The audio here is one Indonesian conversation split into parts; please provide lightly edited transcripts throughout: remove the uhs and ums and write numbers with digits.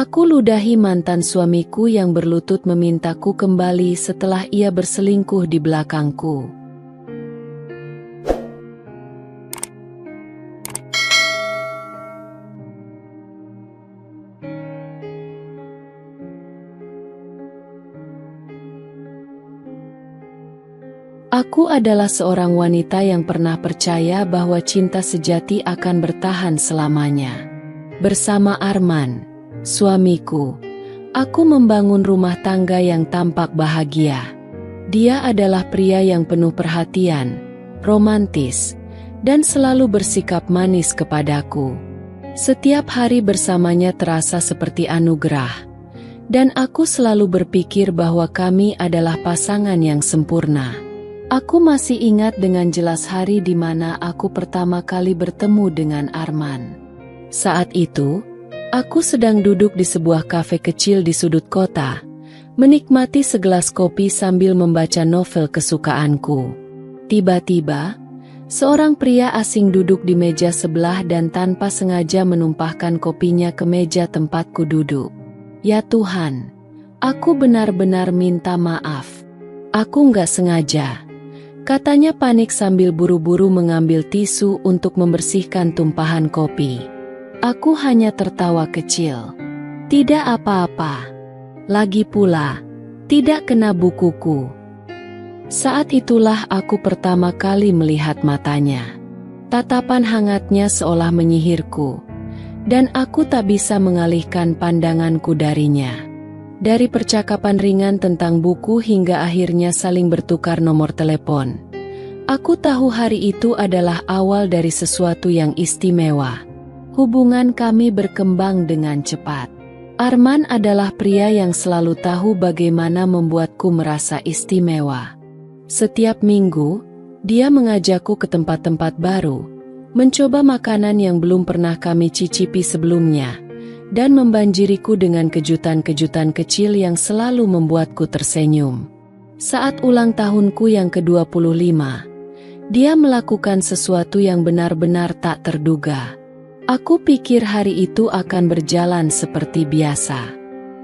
Aku ludahi mantan suamiku yang berlutut memintaku kembali setelah ia berselingkuh di belakangku. Aku adalah seorang wanita yang pernah percaya bahwa cinta sejati akan bertahan selamanya. Bersama Arman, suamiku, aku membangun rumah tangga yang tampak bahagia. Dia adalah pria yang penuh perhatian, romantis, dan selalu bersikap manis kepadaku. Setiap hari bersamanya terasa seperti anugerah, dan aku selalu berpikir bahwa kami adalah pasangan yang sempurna. Aku masih ingat dengan jelas hari di mana aku pertama kali bertemu dengan Arman. Saat itu, aku sedang duduk di sebuah kafe kecil di sudut kota, menikmati segelas kopi sambil membaca novel kesukaanku. Tiba-tiba, seorang pria asing duduk di meja sebelah dan tanpa sengaja menumpahkan kopinya ke meja tempatku duduk. Ya Tuhan, aku benar-benar minta maaf. Aku nggak sengaja, katanya panik sambil buru-buru mengambil tisu untuk membersihkan tumpahan kopi. Aku hanya tertawa kecil. Tidak apa-apa. Lagi pula, tidak kena bukuku. Saat itulah aku pertama kali melihat matanya. Tatapan hangatnya seolah menyihirku, dan aku tak bisa mengalihkan pandanganku darinya. Dari percakapan ringan tentang buku hingga akhirnya saling bertukar nomor telepon. Aku tahu hari itu adalah awal dari sesuatu yang istimewa. Hubungan kami berkembang dengan cepat. Arman adalah pria yang selalu tahu bagaimana membuatku merasa istimewa. Setiap minggu, dia mengajakku ke tempat-tempat baru, mencoba makanan yang belum pernah kami cicipi sebelumnya, dan membanjiriku dengan kejutan-kejutan kecil yang selalu membuatku tersenyum. Saat ulang tahunku yang ke-25, dia melakukan sesuatu yang benar-benar tak terduga. Aku pikir hari itu akan berjalan seperti biasa.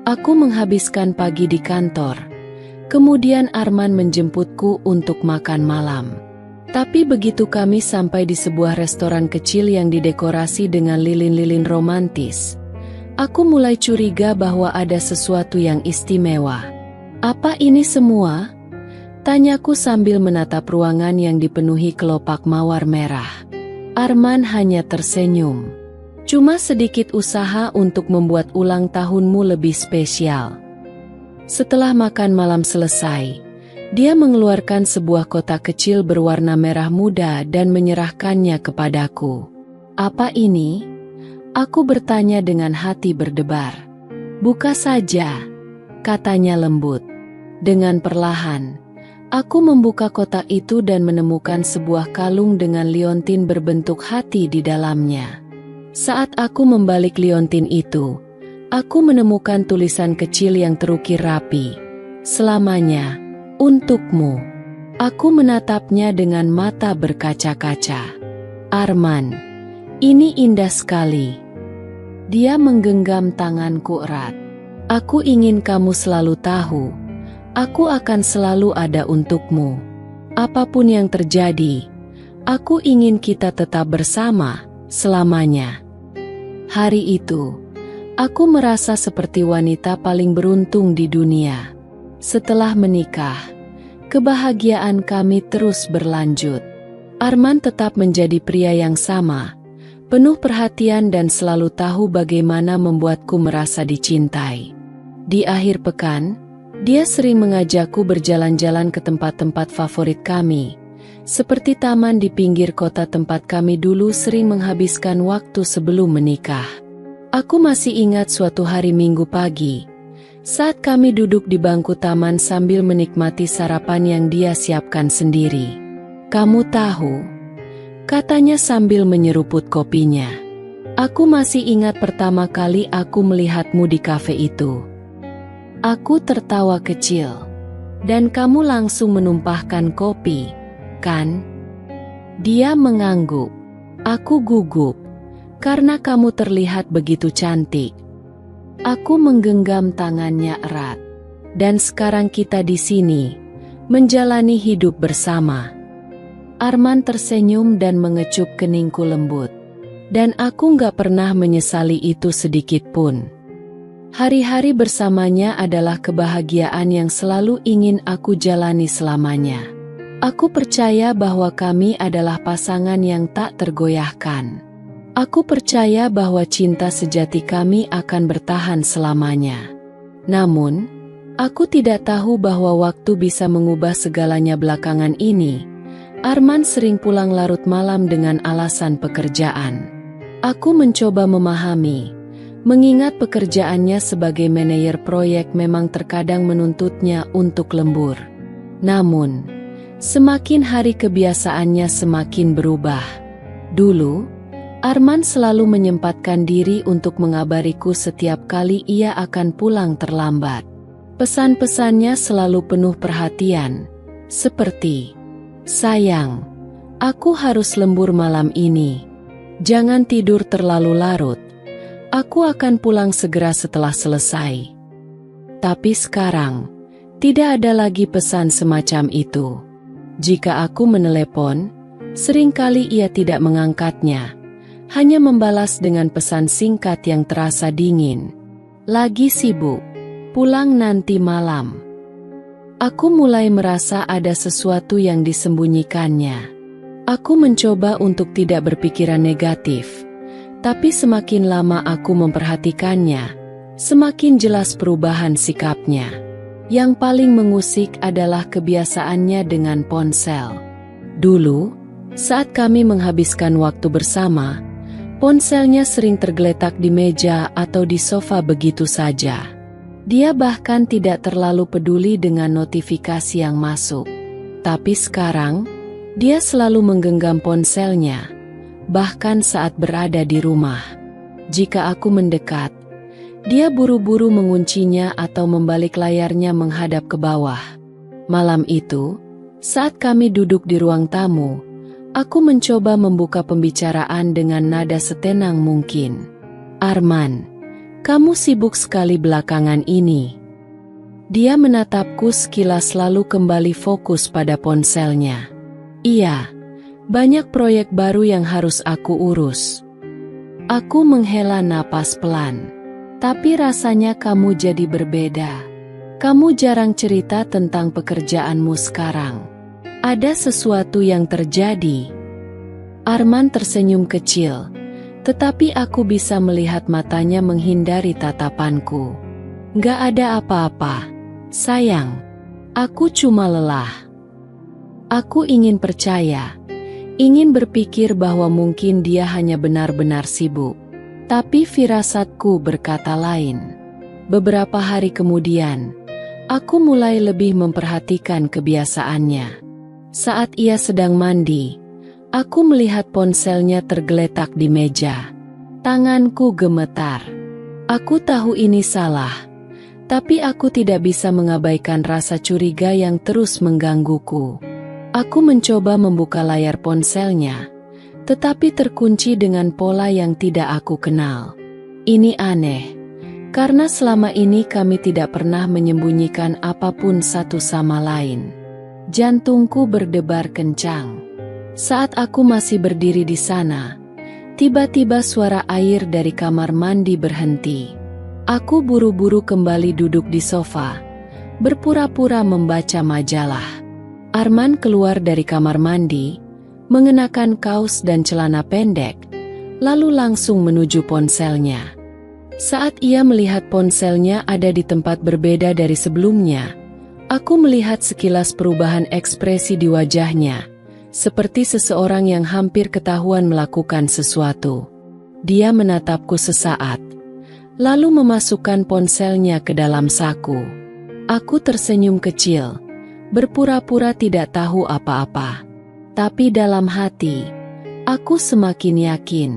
Aku menghabiskan pagi di kantor, kemudian Arman menjemputku untuk makan malam. Tapi begitu kami sampai di sebuah restoran kecil yang didekorasi dengan lilin-lilin romantis, aku mulai curiga bahwa ada sesuatu yang istimewa. Apa ini semua? Tanyaku sambil menatap ruangan yang dipenuhi kelopak mawar merah. Arman hanya tersenyum. Cuma sedikit usaha untuk membuat ulang tahunmu lebih spesial. Setelah makan malam selesai, dia mengeluarkan sebuah kotak kecil berwarna merah muda dan menyerahkannya kepadaku. Apa ini? Aku bertanya dengan hati berdebar. Buka saja, katanya lembut. Dengan perlahan, aku membuka kotak itu dan menemukan sebuah kalung dengan liontin berbentuk hati di dalamnya. Saat aku membalik liontin itu, aku menemukan tulisan kecil yang terukir rapi. Selamanya, untukmu. Aku menatapnya dengan mata berkaca-kaca. Arman, ini indah sekali. Dia menggenggam tanganku erat. Aku ingin kamu selalu tahu, aku akan selalu ada untukmu. Apapun yang terjadi, aku ingin kita tetap bersama, selamanya. Hari itu, aku merasa seperti wanita paling beruntung di dunia. Setelah menikah, kebahagiaan kami terus berlanjut. Arman tetap menjadi pria yang sama, penuh perhatian dan selalu tahu bagaimana membuatku merasa dicintai. Di akhir pekan, dia sering mengajakku berjalan-jalan ke tempat-tempat favorit kami, seperti taman di pinggir kota tempat kami dulu sering menghabiskan waktu sebelum menikah. Aku masih ingat suatu hari Minggu pagi, saat kami duduk di bangku taman sambil menikmati sarapan yang dia siapkan sendiri. Kamu tahu, katanya sambil menyeruput kopinya. Aku masih ingat pertama kali aku melihatmu di kafe itu. Aku tertawa kecil, dan kamu langsung menumpahkan kopi, kan? Dia mengangguk. Aku gugup, karena kamu terlihat begitu cantik. Aku menggenggam tangannya erat. Dan sekarang kita di sini, menjalani hidup bersama. Arman tersenyum dan mengecup keningku lembut. Dan aku gak pernah menyesali itu sedikit pun. Hari-hari bersamanya adalah kebahagiaan yang selalu ingin aku jalani selamanya. Aku percaya bahwa kami adalah pasangan yang tak tergoyahkan. Aku percaya bahwa cinta sejati kami akan bertahan selamanya. Namun, aku tidak tahu bahwa waktu bisa mengubah segalanya belakangan ini. Arman sering pulang larut malam dengan alasan pekerjaan. Aku mencoba memahami, mengingat pekerjaannya sebagai manajer proyek memang terkadang menuntutnya untuk lembur. Namun, semakin hari kebiasaannya semakin berubah. Dulu, Arman selalu menyempatkan diri untuk mengabariku setiap kali ia akan pulang terlambat. Pesan-pesannya selalu penuh perhatian, seperti, "Sayang, aku harus lembur malam ini. Jangan tidur terlalu larut. Aku akan pulang segera setelah selesai." Tapi sekarang, tidak ada lagi pesan semacam itu. Jika aku menelepon, seringkali ia tidak mengangkatnya, hanya membalas dengan pesan singkat yang terasa dingin. "Lagi sibuk. Pulang nanti malam." Aku mulai merasa ada sesuatu yang disembunyikannya. Aku mencoba untuk tidak berpikiran negatif, tapi semakin lama aku memperhatikannya, semakin jelas perubahan sikapnya. Yang paling mengusik adalah kebiasaannya dengan ponsel. Dulu, saat kami menghabiskan waktu bersama, ponselnya sering tergeletak di meja atau di sofa begitu saja. Dia bahkan tidak terlalu peduli dengan notifikasi yang masuk. Tapi sekarang, dia selalu menggenggam ponselnya, bahkan saat berada di rumah. Jika aku mendekat, dia buru-buru menguncinya atau membalik layarnya menghadap ke bawah. Malam itu, saat kami duduk di ruang tamu, aku mencoba membuka pembicaraan dengan nada setenang mungkin. "Arman, kamu sibuk sekali belakangan ini." Dia menatapku sekilas lalu kembali fokus pada ponselnya. "Iya, banyak proyek baru yang harus aku urus." Aku menghela napas pelan. "Tapi rasanya kamu jadi berbeda. Kamu jarang cerita tentang pekerjaanmu sekarang. Ada sesuatu yang terjadi?" Arman tersenyum kecil. Tetapi aku bisa melihat matanya menghindari tatapanku. "Gak ada apa-apa, sayang. Aku cuma lelah." Aku ingin percaya, ingin berpikir bahwa mungkin dia hanya benar-benar sibuk. Tapi firasatku berkata lain. Beberapa hari kemudian, aku mulai lebih memperhatikan kebiasaannya. Saat ia sedang mandi, aku melihat ponselnya tergeletak di meja. Tanganku gemetar. Aku tahu ini salah, tapi aku tidak bisa mengabaikan rasa curiga yang terus menggangguku. Aku mencoba membuka layar ponselnya, tetapi terkunci dengan pola yang tidak aku kenal. Ini aneh, karena selama ini kami tidak pernah menyembunyikan apapun satu sama lain. Jantungku berdebar kencang. Saat aku masih berdiri di sana, tiba-tiba suara air dari kamar mandi berhenti. Aku buru-buru kembali duduk di sofa, berpura-pura membaca majalah. Arman keluar dari kamar mandi, mengenakan kaos dan celana pendek, lalu langsung menuju ponselnya. Saat ia melihat ponselnya ada di tempat berbeda dari sebelumnya, aku melihat sekilas perubahan ekspresi di wajahnya. Seperti seseorang yang hampir ketahuan melakukan sesuatu. Dia menatapku sesaat, lalu memasukkan ponselnya ke dalam saku. Aku tersenyum kecil, berpura-pura tidak tahu apa-apa. Tapi dalam hati, aku semakin yakin.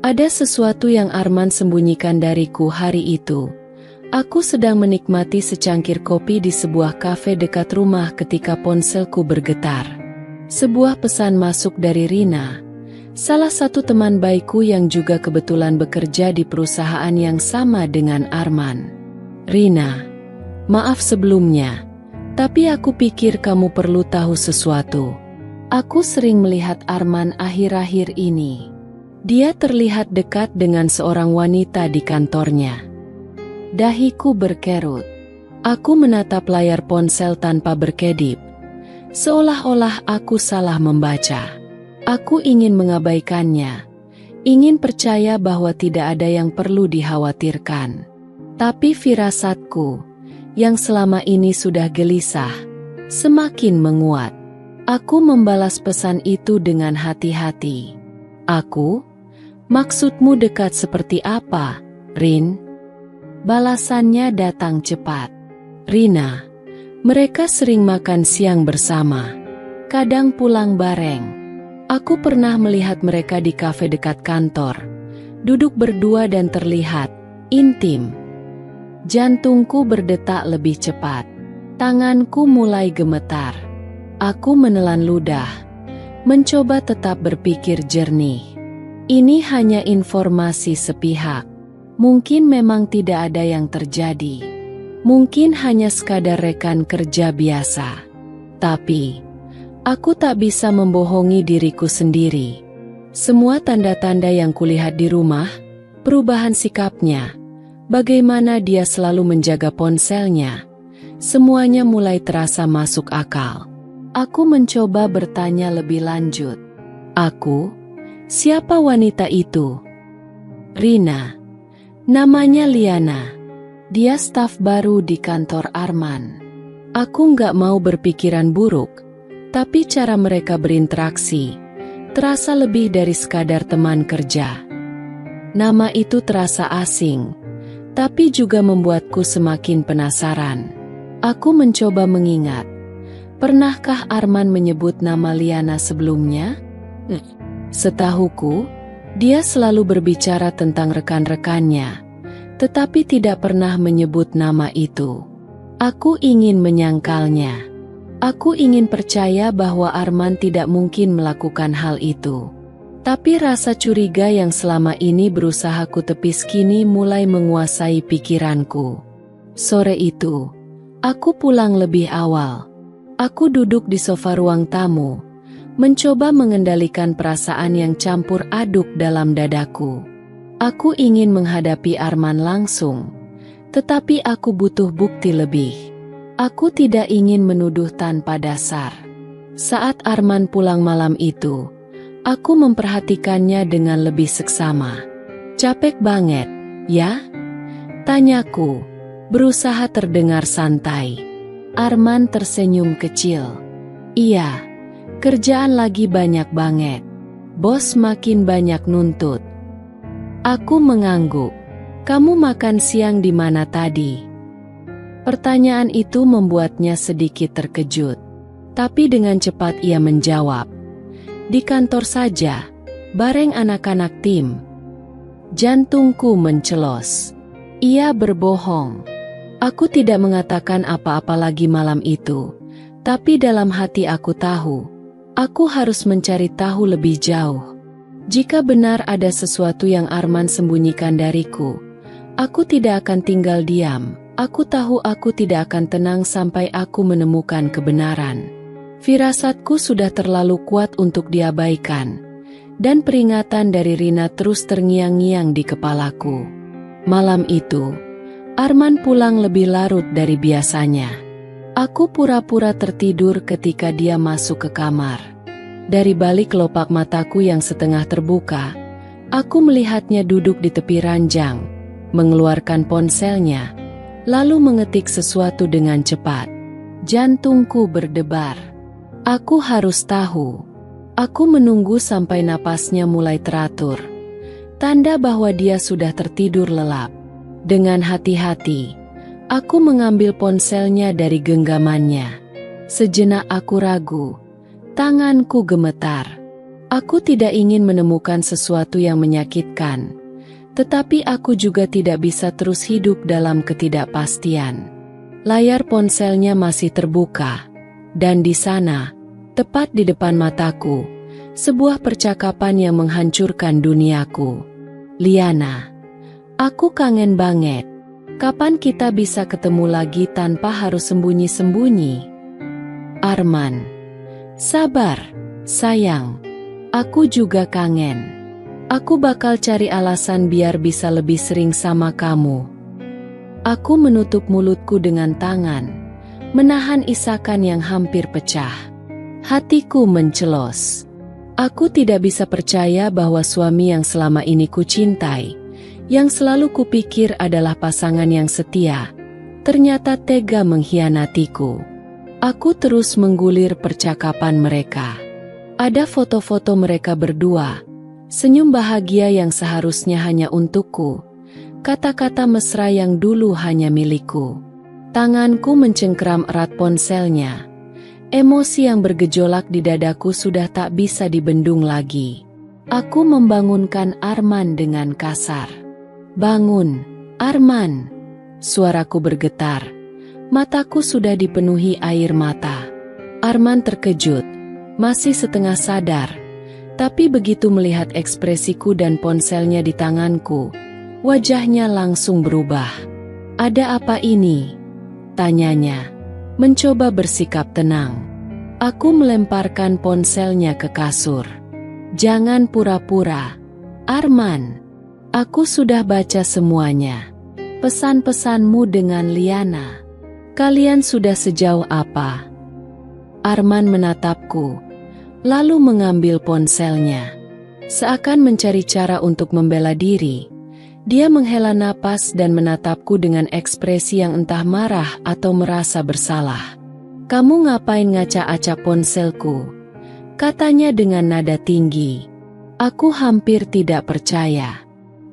Ada sesuatu yang Arman sembunyikan dariku hari itu. Aku sedang menikmati secangkir kopi di sebuah kafe dekat rumah ketika ponselku bergetar. Sebuah pesan masuk dari Rina. Salah satu teman baikku yang juga kebetulan bekerja di perusahaan yang sama dengan Arman. Rina, maaf sebelumnya, tapi aku pikir kamu perlu tahu sesuatu. Aku sering melihat Arman akhir-akhir ini. Dia terlihat dekat dengan seorang wanita di kantornya. Dahiku berkerut. Aku menatap layar ponsel tanpa berkedip. Seolah-olah aku salah membaca. Aku ingin mengabaikannya, ingin percaya bahwa tidak ada yang perlu dikhawatirkan. Tapi firasatku, yang selama ini sudah gelisah, semakin menguat. Aku membalas pesan itu dengan hati-hati. Aku? Maksudmu dekat seperti apa, Rin? Balasannya datang cepat. Rina, mereka sering makan siang bersama, kadang pulang bareng. Aku pernah melihat mereka di kafe dekat kantor, duduk berdua dan terlihat intim. Jantungku berdetak lebih cepat. Tanganku mulai gemetar. Aku menelan ludah, mencoba tetap berpikir jernih. Ini hanya informasi sepihak. Mungkin memang tidak ada yang terjadi. Mungkin hanya sekadar rekan kerja biasa. Tapi aku tak bisa membohongi diriku sendiri. Semua tanda-tanda yang kulihat di rumah, perubahan sikapnya, bagaimana dia selalu menjaga ponselnya, semuanya mulai terasa masuk akal. Aku mencoba bertanya lebih lanjut. Aku? Siapa wanita itu? Rina. Namanya Liana. Dia staf baru di kantor Arman. Aku nggak mau berpikiran buruk. Tapi cara mereka berinteraksi terasa lebih dari sekadar teman kerja. Nama itu terasa asing, tapi juga membuatku semakin penasaran. Aku mencoba mengingat, pernahkah Arman menyebut nama Liana sebelumnya? Setahuku, dia selalu berbicara tentang rekan-rekannya, tetapi tidak pernah menyebut nama itu. Aku ingin menyangkalnya. Aku ingin percaya bahwa Arman tidak mungkin melakukan hal itu. Tapi rasa curiga yang selama ini berusaha kutepis kini mulai menguasai pikiranku. Sore itu, aku pulang lebih awal. Aku duduk di sofa ruang tamu, mencoba mengendalikan perasaan yang campur aduk dalam dadaku. Aku ingin menghadapi Arman langsung, tetapi aku butuh bukti lebih. Aku tidak ingin menuduh tanpa dasar. Saat Arman pulang malam itu, aku memperhatikannya dengan lebih seksama. Capek banget, ya? Tanyaku, berusaha terdengar santai. Arman tersenyum kecil. Iya, kerjaan lagi banyak banget. Bos makin banyak nuntut. Aku mengangguk. Kamu makan siang di mana tadi? Pertanyaan itu membuatnya sedikit terkejut. Tapi dengan cepat ia menjawab. Di kantor saja, bareng anak-anak tim. Jantungku mencelos. Ia berbohong. Aku tidak mengatakan apa-apa lagi malam itu. Tapi dalam hati aku tahu, aku harus mencari tahu lebih jauh. Jika benar ada sesuatu yang Arman sembunyikan dariku, aku tidak akan tinggal diam. Aku tahu aku tidak akan tenang sampai aku menemukan kebenaran. Firasatku sudah terlalu kuat untuk diabaikan, dan peringatan dari Rina terus terngiang-ngiang di kepalaku. Malam itu, Arman pulang lebih larut dari biasanya. Aku pura-pura tertidur ketika dia masuk ke kamar. Dari balik kelopak mataku yang setengah terbuka, aku melihatnya duduk di tepi ranjang, mengeluarkan ponselnya, lalu mengetik sesuatu dengan cepat. Jantungku berdebar. Aku harus tahu. Aku menunggu sampai napasnya mulai teratur. Tanda bahwa dia sudah tertidur lelap. Dengan hati-hati, aku mengambil ponselnya dari genggamannya. Sejenak aku ragu. Tanganku gemetar. Aku tidak ingin menemukan sesuatu yang menyakitkan. Tetapi aku juga tidak bisa terus hidup dalam ketidakpastian. Layar ponselnya masih terbuka, dan di sana, tepat di depan mataku, Sebuah percakapan yang menghancurkan duniaku. Liana, aku kangen banget. Kapan kita bisa ketemu lagi tanpa harus sembunyi-sembunyi? Arman, sabar, sayang. Aku juga kangen. Aku bakal cari alasan biar bisa lebih sering sama kamu. Aku menutup mulutku dengan tangan, menahan isakan yang hampir pecah. Hatiku mencelos. Aku tidak bisa percaya bahwa suami yang selama ini kucintai, yang selalu kupikir adalah pasangan yang setia, ternyata tega mengkhianatiku. Aku terus menggulir percakapan mereka. Ada foto-foto mereka berdua, senyum bahagia yang seharusnya hanya untukku, kata-kata mesra yang dulu hanya milikku. Tanganku mencengkeram erat ponselnya. Emosi yang bergejolak di dadaku sudah tak bisa dibendung lagi. Aku membangunkan Arman dengan kasar. "Bangun, Arman!" Suaraku bergetar. Mataku sudah dipenuhi air mata. Arman terkejut, masih setengah sadar. Tapi begitu melihat ekspresiku dan ponselnya di tanganku, wajahnya langsung berubah. "Ada apa ini?" tanyanya, mencoba bersikap tenang. Aku melemparkan ponselnya ke kasur. "Jangan pura-pura, Arman. Aku sudah baca semuanya. Pesan-pesanmu dengan Liana. Kalian sudah sejauh apa?" Arman menatapku, lalu mengambil ponselnya. Seakan mencari cara untuk membela diri, dia menghela napas dan menatapku dengan ekspresi yang entah marah atau merasa bersalah. "Kamu ngapain ngacak-acak ponselku?" katanya dengan nada tinggi. Aku hampir tidak percaya.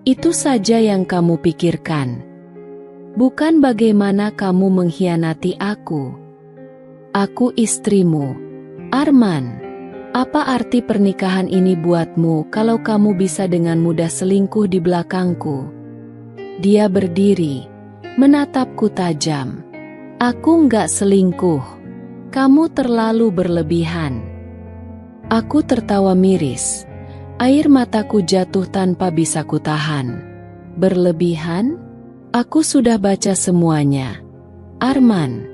"Itu saja yang kamu pikirkan? Bukan bagaimana kamu mengkhianati aku. Aku istrimu, Arman. Apa arti pernikahan ini buatmu kalau kamu bisa dengan mudah selingkuh di belakangku?" Dia berdiri, menatapku tajam. "Aku nggak selingkuh. Kamu terlalu berlebihan." Aku tertawa miris. Air mataku jatuh tanpa bisa kutahan. "Berlebihan? Aku sudah baca semuanya. Arman,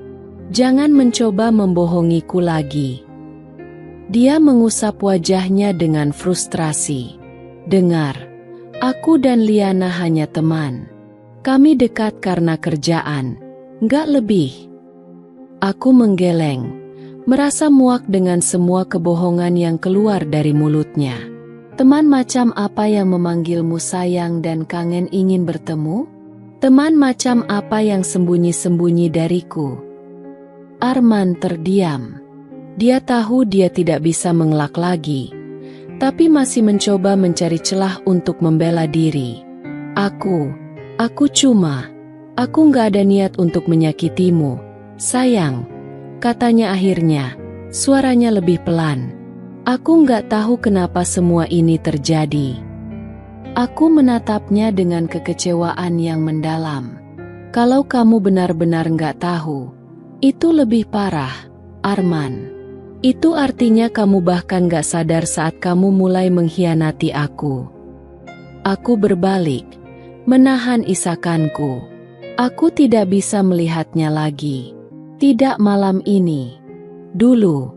jangan mencoba membohongiku lagi." Dia mengusap wajahnya dengan frustrasi. "Dengar, aku dan Liana hanya teman. Kami dekat karena kerjaan, nggak lebih." Aku menggeleng, merasa muak dengan semua kebohongan yang keluar dari mulutnya. Teman macam apa yang memanggilmu sayang dan kangen ingin bertemu? Teman macam apa yang sembunyi-sembunyi dariku? Arman terdiam. Dia tahu dia tidak bisa mengelak lagi, tapi masih mencoba mencari celah untuk membela diri. Aku nggak ada niat untuk menyakitimu, sayang," katanya akhirnya, suaranya lebih pelan. "Aku nggak tahu kenapa semua ini terjadi." Aku menatapnya dengan kekecewaan yang mendalam. "Kalau kamu benar-benar nggak tahu, itu lebih parah, Arman. Itu artinya kamu bahkan gak sadar saat kamu mulai mengkhianati aku." Aku berbalik, menahan isakanku. Aku tidak bisa melihatnya lagi. Tidak malam ini. Dulu,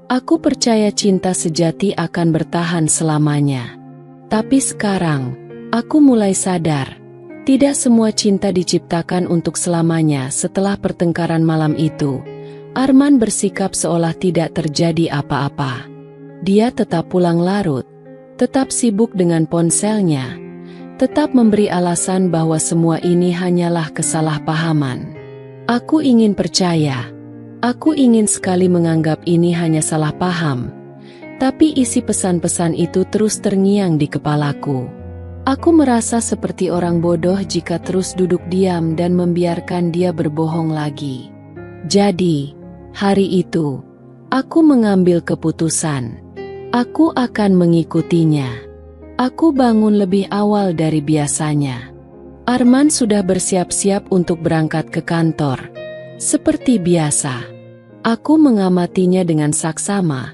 aku percaya cinta sejati akan bertahan selamanya. Tapi sekarang, aku mulai sadar, tidak semua cinta diciptakan untuk selamanya. Setelah pertengkaran malam itu, Arman bersikap seolah tidak terjadi apa-apa. Dia tetap pulang larut, tetap sibuk dengan ponselnya, tetap memberi alasan bahwa semua ini hanyalah kesalahpahaman. Aku ingin percaya, aku ingin sekali menganggap ini hanya salah paham, tapi isi pesan-pesan itu terus terngiang di kepalaku. Aku merasa seperti orang bodoh jika terus duduk diam dan membiarkan dia berbohong lagi. Jadi, hari itu, aku mengambil keputusan. Aku akan mengikutinya. Aku bangun lebih awal dari biasanya. Arman sudah bersiap-siap untuk berangkat ke kantor. Seperti biasa, aku mengamatinya dengan saksama,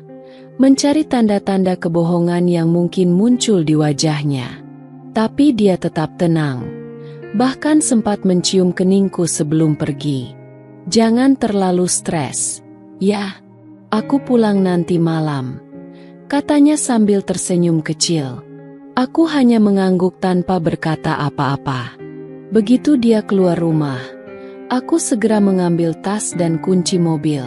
mencari tanda-tanda kebohongan yang mungkin muncul di wajahnya. Tapi dia tetap tenang, bahkan sempat mencium keningku sebelum pergi. "Jangan terlalu stres, ya. Aku pulang nanti malam," katanya sambil tersenyum kecil. Aku hanya mengangguk tanpa berkata apa-apa. Begitu dia keluar rumah, aku segera mengambil tas dan kunci mobil.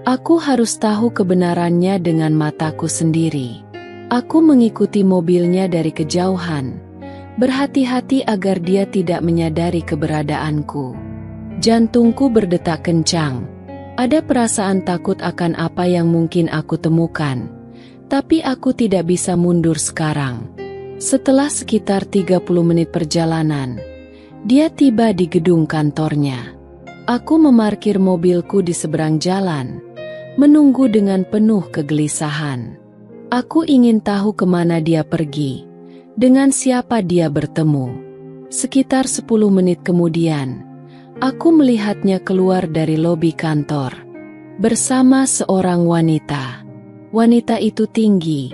Aku harus tahu kebenarannya dengan mataku sendiri. Aku mengikuti mobilnya dari kejauhan, berhati-hati agar dia tidak menyadari keberadaanku. Jantungku berdetak kencang. Ada perasaan takut akan apa yang mungkin aku temukan, tapi aku tidak bisa mundur sekarang. Setelah sekitar 30 menit perjalanan, dia tiba di gedung kantornya. Aku memarkir mobilku di seberang jalan, menunggu dengan penuh kegelisahan. Aku ingin tahu kemana dia pergi, dengan siapa dia bertemu. Sekitar 10 menit kemudian, aku melihatnya keluar dari lobi kantor, bersama seorang wanita. Wanita itu tinggi,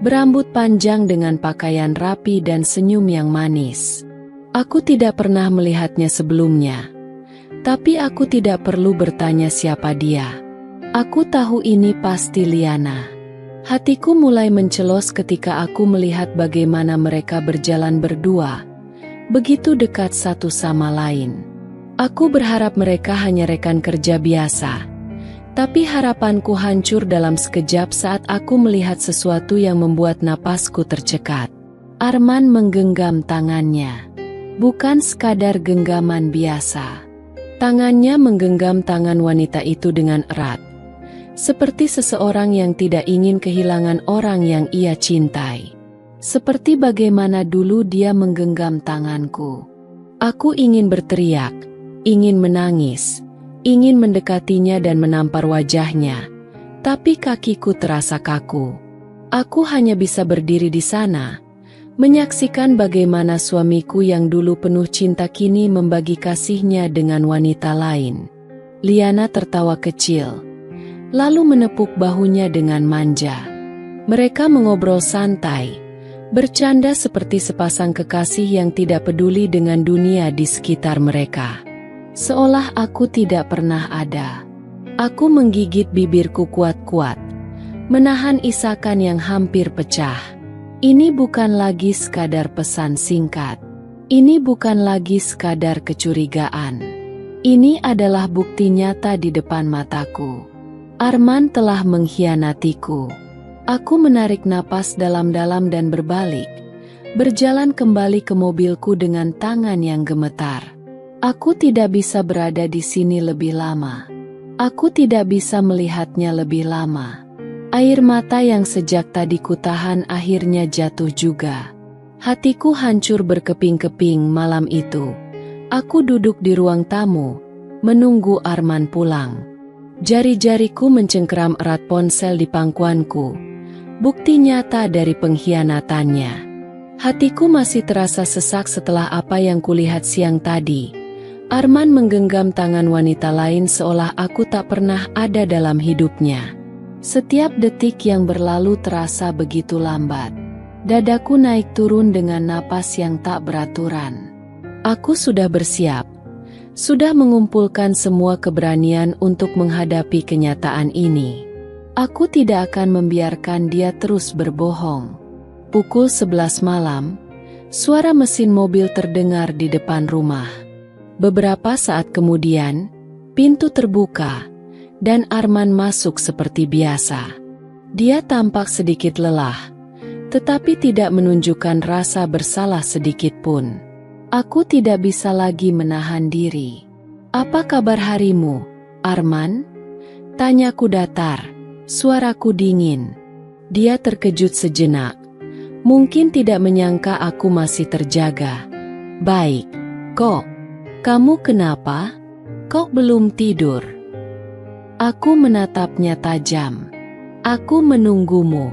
berambut panjang dengan pakaian rapi dan senyum yang manis. Aku tidak pernah melihatnya sebelumnya, tapi aku tidak perlu bertanya siapa dia. Aku tahu ini pasti Liana. Hatiku mulai mencelos ketika aku melihat bagaimana mereka berjalan berdua, begitu dekat satu sama lain. Aku berharap mereka hanya rekan kerja biasa. Tapi harapanku hancur dalam sekejap saat aku melihat sesuatu yang membuat napasku tercekat. Arman menggenggam tangannya. Bukan sekadar genggaman biasa. Tangannya menggenggam tangan wanita itu dengan erat. Seperti seseorang yang tidak ingin kehilangan orang yang ia cintai. Seperti bagaimana dulu dia menggenggam tanganku. Aku ingin berteriak, ingin menangis, ingin mendekatinya dan menampar wajahnya, tapi kakiku terasa kaku. Aku hanya bisa berdiri di sana, menyaksikan bagaimana suamiku yang dulu penuh cinta kini membagi kasihnya dengan wanita lain. Liana tertawa kecil, lalu menepuk bahunya dengan manja. Mereka mengobrol santai, bercanda seperti sepasang kekasih yang tidak peduli dengan dunia di sekitar mereka. Seolah aku tidak pernah ada. Aku menggigit bibirku kuat-kuat, menahan isakan yang hampir pecah. Ini bukan lagi sekadar pesan singkat. Ini bukan lagi sekadar kecurigaan. Ini adalah bukti nyata di depan mataku. Arman telah mengkhianatiku. Aku menarik napas dalam-dalam dan berbalik, berjalan kembali ke mobilku dengan tangan yang gemetar. Aku tidak bisa berada di sini lebih lama. Aku tidak bisa melihatnya lebih lama. Air mata yang sejak tadi kutahan akhirnya jatuh juga. Hatiku hancur berkeping-keping malam itu. Aku duduk di ruang tamu, menunggu Arman pulang. Jari-jariku mencengkeram erat ponsel di pangkuanku. Bukti nyata dari pengkhianatannya. Hatiku masih terasa sesak setelah apa yang kulihat siang tadi. Arman menggenggam tangan wanita lain seolah aku tak pernah ada dalam hidupnya. Setiap detik yang berlalu terasa begitu lambat. Dadaku naik turun dengan napas yang tak beraturan. Aku sudah bersiap. Sudah mengumpulkan semua keberanian untuk menghadapi kenyataan ini. Aku tidak akan membiarkan dia terus berbohong. Pukul 11 malam, suara mesin mobil terdengar di depan rumah. Beberapa saat kemudian, pintu terbuka, dan Arman masuk seperti biasa. Dia tampak sedikit lelah, tetapi tidak menunjukkan rasa bersalah sedikit pun. Aku tidak bisa lagi menahan diri. "Apa kabar harimu, Arman?" Tanyaku datar, suaraku dingin. Dia terkejut sejenak. Mungkin tidak menyangka aku masih terjaga. "Baik, kok. Kamu kenapa? Kok belum tidur?" Aku menatapnya tajam. "Aku menunggumu."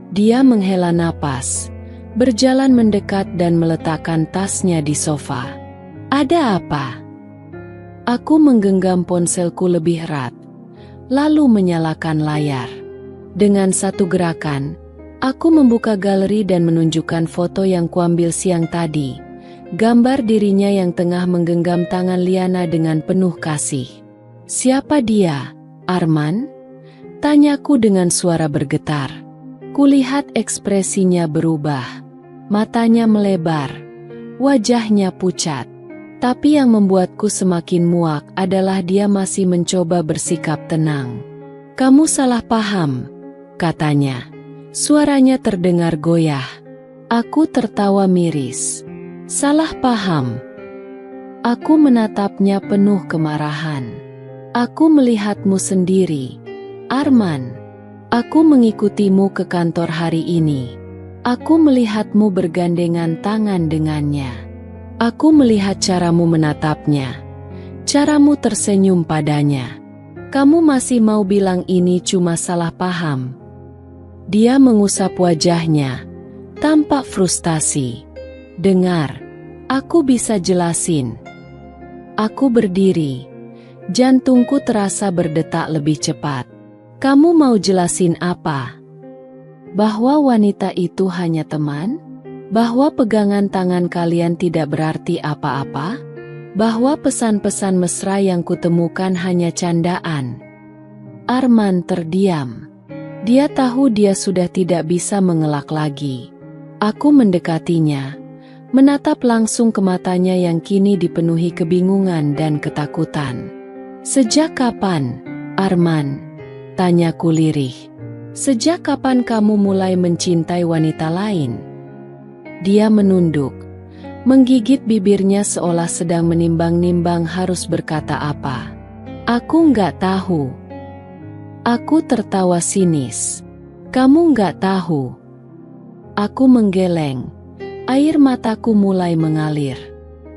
Dia menghela napas, berjalan mendekat dan meletakkan tasnya di sofa. "Ada apa?" Aku menggenggam ponselku lebih erat, lalu menyalakan layar. Dengan satu gerakan, aku membuka galeri dan menunjukkan foto yang kuambil siang tadi. Gambar dirinya yang tengah menggenggam tangan Liana dengan penuh kasih. "Siapa dia, Arman?" tanyaku dengan suara bergetar. Kulihat ekspresinya berubah. Matanya melebar, wajahnya pucat. Tapi yang membuatku semakin muak adalah dia masih mencoba bersikap tenang. "Kamu salah paham," katanya. Suaranya terdengar goyah. Aku tertawa miris. "Salah paham?" Aku menatapnya penuh kemarahan. "Aku melihatmu sendiri, Arman. Aku mengikutimu ke kantor hari ini. Aku melihatmu bergandengan tangan dengannya. Aku melihat caramu menatapnya, caramu tersenyum padanya. Kamu masih mau bilang ini cuma salah paham?" Dia mengusap wajahnya, tampak frustasi. "Dengar, aku bisa jelasin." Aku berdiri, jantungku terasa berdetak lebih cepat. "Kamu mau jelasin apa? Bahwa wanita itu hanya teman? Bahwa pegangan tangan kalian tidak berarti apa-apa? Bahwa pesan-pesan mesra yang kutemukan hanya candaan?" Arman terdiam. Dia tahu dia sudah tidak bisa mengelak lagi. Aku mendekatinya, menatap langsung ke matanya yang kini dipenuhi kebingungan dan ketakutan. "Sejak kapan, Arman?" tanyaku lirih. "Sejak kapan kamu mulai mencintai wanita lain?" Dia menunduk, menggigit bibirnya seolah sedang menimbang-nimbang harus berkata apa. "Aku nggak tahu." Aku tertawa sinis. "Kamu nggak tahu?" Aku menggeleng. Air mataku mulai mengalir.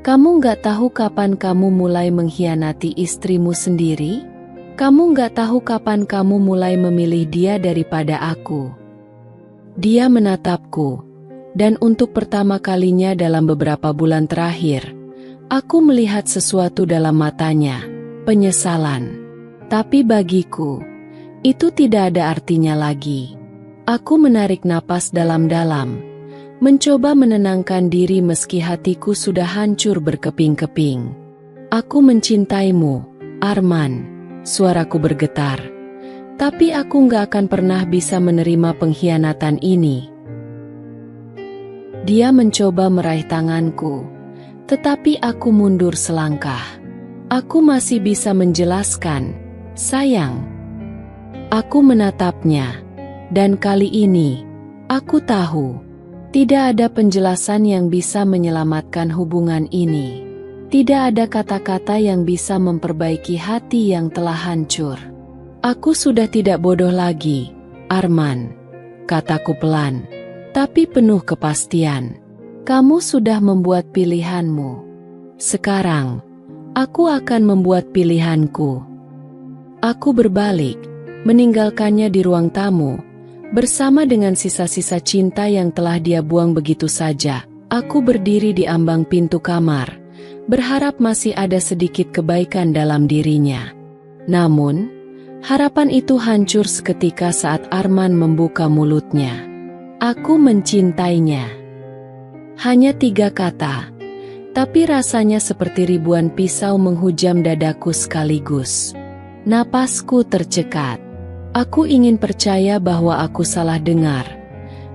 "Kamu nggak tahu kapan kamu mulai mengkhianati istrimu sendiri? Kamu nggak tahu kapan kamu mulai memilih dia daripada aku?" Dia menatapku. Dan untuk pertama kalinya dalam beberapa bulan terakhir, aku melihat sesuatu dalam matanya, penyesalan. Tapi bagiku, itu tidak ada artinya lagi. Aku menarik napas dalam-dalam, mencoba menenangkan diri meski hatiku sudah hancur berkeping-keping. "Aku mencintaimu, Arman," suaraku bergetar. "Tapi aku nggak akan pernah bisa menerima pengkhianatan ini." Dia mencoba meraih tanganku, tetapi aku mundur selangkah. "Aku masih bisa menjelaskan, sayang." Aku menatapnya, dan kali ini, aku tahu, tidak ada penjelasan yang bisa menyelamatkan hubungan ini. Tidak ada kata-kata yang bisa memperbaiki hati yang telah hancur. "Aku sudah tidak bodoh lagi, Arman," kataku pelan, tapi penuh kepastian. "Kamu sudah membuat pilihanmu. Sekarang, aku akan membuat pilihanku." Aku berbalik, meninggalkannya di ruang tamu, bersama dengan sisa-sisa cinta yang telah dia buang begitu saja. Aku berdiri di ambang pintu kamar, berharap masih ada sedikit kebaikan dalam dirinya. Namun, harapan itu hancur seketika saat Arman membuka mulutnya. "Aku mencintainya." Hanya 3 kata, tapi rasanya seperti ribuan pisau menghujam dadaku sekaligus. Napasku tercekat. Aku ingin percaya bahwa aku salah dengar,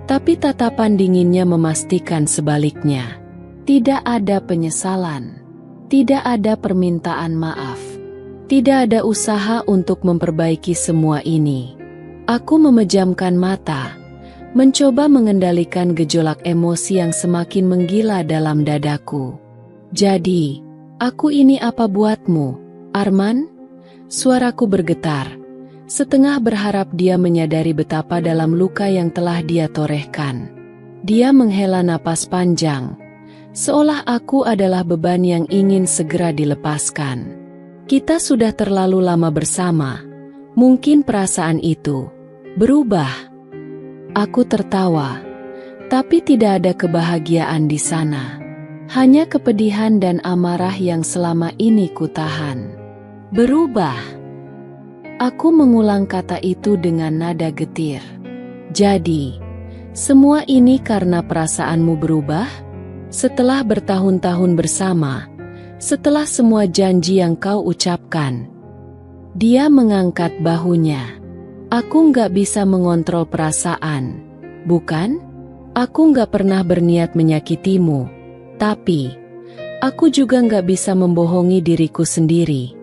tapi tatapan dinginnya memastikan sebaliknya. Tidak ada penyesalan, tidak ada permintaan maaf, tidak ada usaha untuk memperbaiki semua ini. Aku memejamkan mata, mencoba mengendalikan gejolak emosi yang semakin menggila dalam dadaku. "Jadi, aku ini apa buatmu, Arman?" Suaraku bergetar, setengah berharap dia menyadari betapa dalam luka yang telah dia torehkan. Dia menghela napas panjang, seolah aku adalah beban yang ingin segera dilepaskan. "Kita sudah terlalu lama bersama, mungkin perasaan itu berubah." Aku tertawa, tapi tidak ada kebahagiaan di sana. Hanya kepedihan dan amarah yang selama ini kutahan. "Berubah?" Aku mengulang kata itu dengan nada getir. Jadi, semua ini karena perasaanmu berubah? Setelah bertahun-tahun bersama, setelah semua janji yang kau ucapkan. Dia mengangkat bahunya. Aku nggak bisa mengontrol perasaan, bukan? Aku nggak pernah berniat menyakitimu, tapi aku juga nggak bisa membohongi diriku sendiri.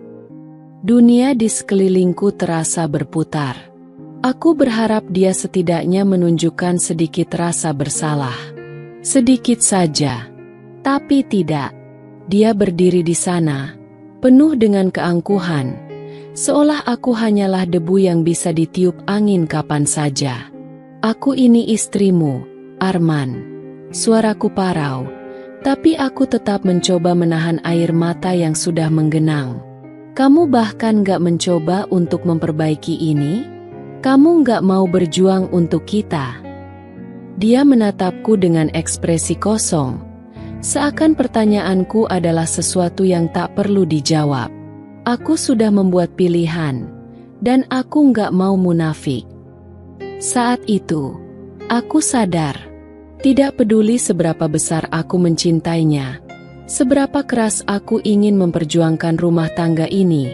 Dunia di sekelilingku terasa berputar. Aku berharap dia setidaknya menunjukkan sedikit rasa bersalah. Sedikit saja. Tapi tidak. Dia berdiri di sana, penuh dengan keangkuhan, seolah aku hanyalah debu yang bisa ditiup angin kapan saja. Aku ini istrimu, Arman. Suaraku parau, tapi aku tetap mencoba menahan air mata yang sudah menggenang. Kamu bahkan gak mencoba untuk memperbaiki ini? Kamu gak mau berjuang untuk kita? Dia menatapku dengan ekspresi kosong, seakan pertanyaanku adalah sesuatu yang tak perlu dijawab. Aku sudah membuat pilihan, dan aku gak mau munafik. Saat itu, aku sadar, tidak peduli seberapa besar aku mencintainya, seberapa keras aku ingin memperjuangkan rumah tangga ini,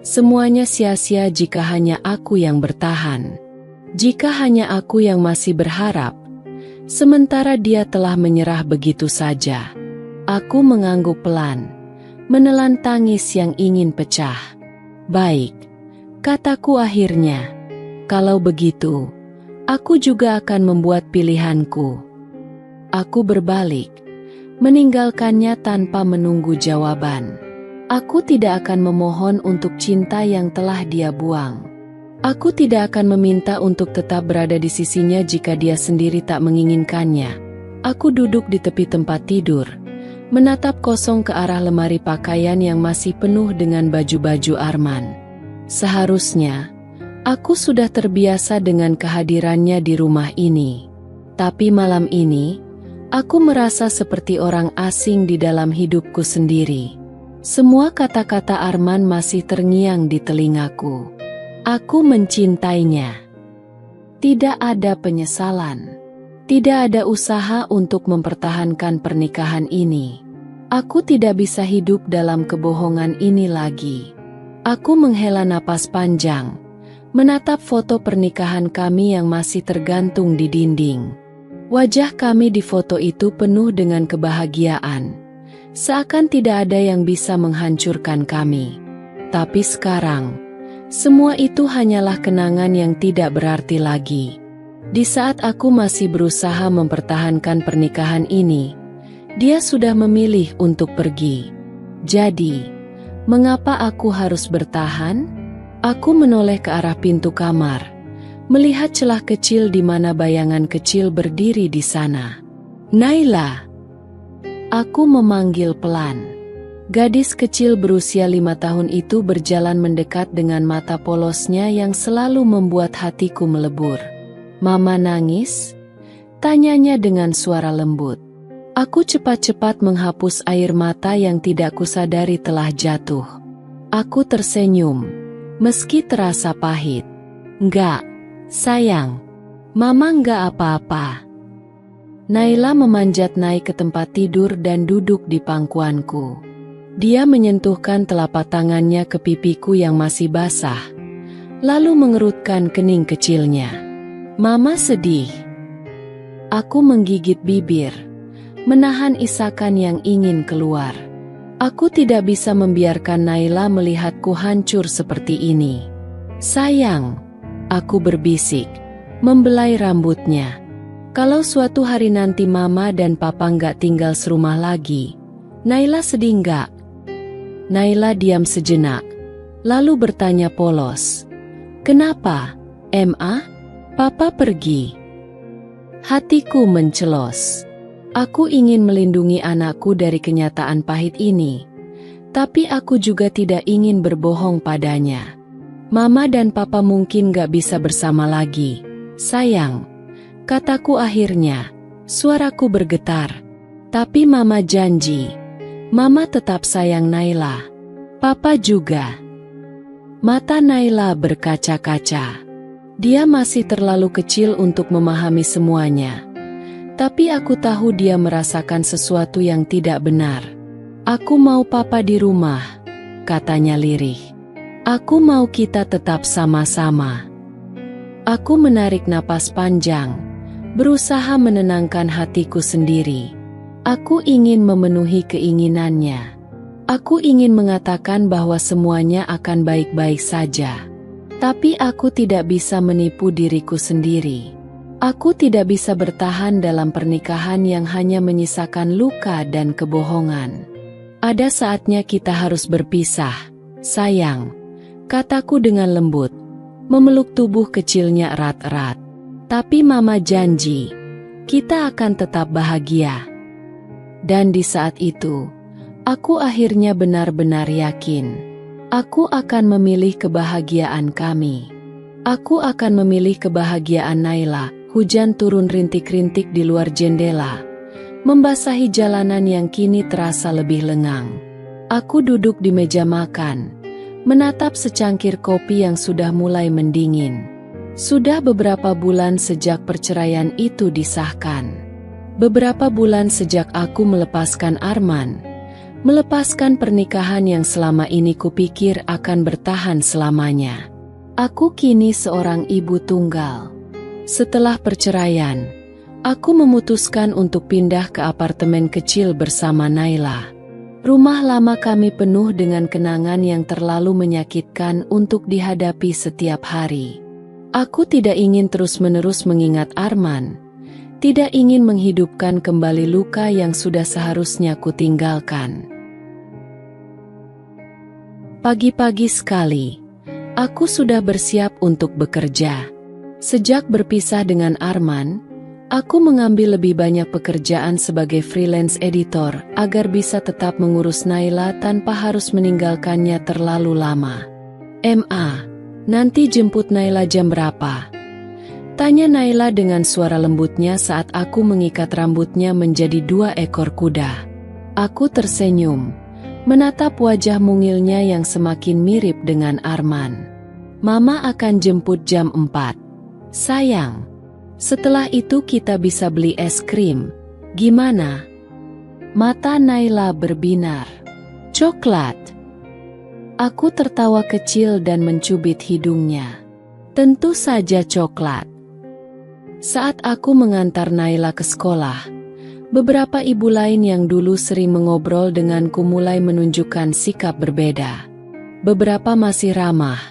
semuanya sia-sia jika hanya aku yang bertahan. Jika hanya aku yang masih berharap, sementara dia telah menyerah begitu saja. Aku mengangguk pelan, menelan tangis yang ingin pecah. Baik, kataku akhirnya. Kalau begitu, aku juga akan membuat pilihanku. Aku berbalik, meninggalkannya tanpa menunggu jawaban. Aku tidak akan memohon untuk cinta yang telah dia buang. Aku tidak akan meminta untuk tetap berada di sisinya jika dia sendiri tak menginginkannya. Aku duduk di tepi tempat tidur, menatap kosong ke arah lemari pakaian yang masih penuh dengan baju-baju Arman. Seharusnya, aku sudah terbiasa dengan kehadirannya di rumah ini. Tapi malam ini, aku merasa seperti orang asing di dalam hidupku sendiri. Semua kata-kata Arman masih terngiang di telingaku. Aku mencintainya. Tidak ada penyesalan. Tidak ada usaha untuk mempertahankan pernikahan ini. Aku tidak bisa hidup dalam kebohongan ini lagi. Aku menghela napas panjang, menatap foto pernikahan kami yang masih tergantung di dinding. Wajah kami di foto itu penuh dengan kebahagiaan, seakan tidak ada yang bisa menghancurkan kami. Tapi sekarang, semua itu hanyalah kenangan yang tidak berarti lagi. Di saat aku masih berusaha mempertahankan pernikahan ini, dia sudah memilih untuk pergi. Jadi, mengapa aku harus bertahan? Aku menoleh ke arah pintu kamar, melihat celah kecil di mana bayangan kecil berdiri di sana. Naila! Aku memanggil pelan. Gadis kecil berusia 5 tahun itu berjalan mendekat dengan mata polosnya yang selalu membuat hatiku melebur. Mama nangis? Tanyanya dengan suara lembut. Aku cepat-cepat menghapus air mata yang tidak kusadari telah jatuh. Aku tersenyum, meski terasa pahit. Enggak, sayang. Mama enggak apa-apa. Naila memanjat naik ke tempat tidur dan duduk di pangkuanku. Dia menyentuhkan telapak tangannya ke pipiku yang masih basah, lalu mengerutkan kening kecilnya. Mama sedih. Aku menggigit bibir, menahan isakan yang ingin keluar. Aku tidak bisa membiarkan Naila melihatku hancur seperti ini. Sayang, aku berbisik, membelai rambutnya. Kalau suatu hari nanti Mama dan Papa nggak tinggal serumah lagi, Naila sedih nggak? Naila diam sejenak, lalu bertanya polos. Kenapa, Ma? Papa pergi. Hatiku mencelos. Aku ingin melindungi anakku dari kenyataan pahit ini, tapi aku juga tidak ingin berbohong padanya. Mama dan Papa mungkin gak bisa bersama lagi. Sayang, kataku akhirnya, suaraku bergetar. Tapi Mama janji, Mama tetap sayang Naila. Papa juga. Mata Naila berkaca-kaca. Dia masih terlalu kecil untuk memahami semuanya. Tapi aku tahu dia merasakan sesuatu yang tidak benar. Aku mau papa di rumah, katanya lirih. Aku mau kita tetap sama-sama. Aku menarik napas panjang, berusaha menenangkan hatiku sendiri. Aku ingin memenuhi keinginannya. Aku ingin mengatakan bahwa semuanya akan baik-baik saja. Tapi aku tidak bisa menipu diriku sendiri. Aku tidak bisa bertahan dalam pernikahan yang hanya menyisakan luka dan kebohongan. Ada saatnya kita harus berpisah, sayang, kataku dengan lembut, memeluk tubuh kecilnya erat-erat. Tapi mama janji, kita akan tetap bahagia. Dan di saat itu, aku akhirnya benar-benar yakin. Aku akan memilih kebahagiaan kami. Aku akan memilih kebahagiaan Naila. Hujan turun rintik-rintik di luar jendela, membasahi jalanan yang kini terasa lebih lengang. Aku duduk di meja makan, menatap secangkir kopi yang sudah mulai mendingin. Sudah beberapa bulan sejak perceraian itu disahkan. Beberapa bulan sejak aku melepaskan Arman, melepaskan pernikahan yang selama ini kupikir akan bertahan selamanya. Aku kini seorang ibu tunggal. Setelah perceraian, aku memutuskan untuk pindah ke apartemen kecil bersama Naila. Rumah lama kami penuh dengan kenangan yang terlalu menyakitkan untuk dihadapi setiap hari. Aku tidak ingin terus-menerus mengingat Arman, tidak ingin menghidupkan kembali luka yang sudah seharusnya kutinggalkan. Pagi-pagi sekali, aku sudah bersiap untuk bekerja. Sejak berpisah dengan Arman, aku mengambil lebih banyak pekerjaan sebagai freelance editor agar bisa tetap mengurus Naila tanpa harus meninggalkannya terlalu lama. "Ma, nanti jemput Naila jam berapa?" tanya Naila dengan suara lembutnya saat aku mengikat rambutnya menjadi 2 ekor kuda. Aku tersenyum, menatap wajah mungilnya yang semakin mirip dengan Arman. "Mama akan jemput jam 4. Sayang, setelah itu kita bisa beli es krim, gimana?" Mata Naila berbinar. "Coklat?" Aku tertawa kecil dan mencubit hidungnya. "Tentu saja coklat." Saat aku mengantar Naila ke sekolah, beberapa ibu lain yang dulu sering mengobrol denganku mulai menunjukkan sikap berbeda. Beberapa masih ramah,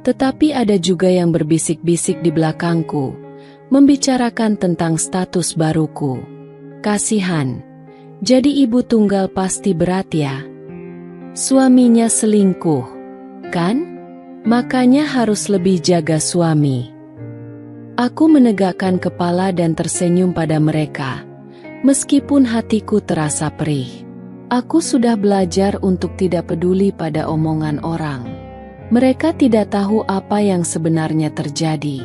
tetapi ada juga yang berbisik-bisik di belakangku, membicarakan tentang status baruku. "Kasihan, jadi ibu tunggal pasti berat ya. Suaminya selingkuh, kan? Makanya harus lebih jaga suami." Aku menegakkan kepala dan tersenyum pada mereka, meskipun hatiku terasa perih. Aku sudah belajar untuk tidak peduli pada omongan orang. Mereka tidak tahu apa yang sebenarnya terjadi.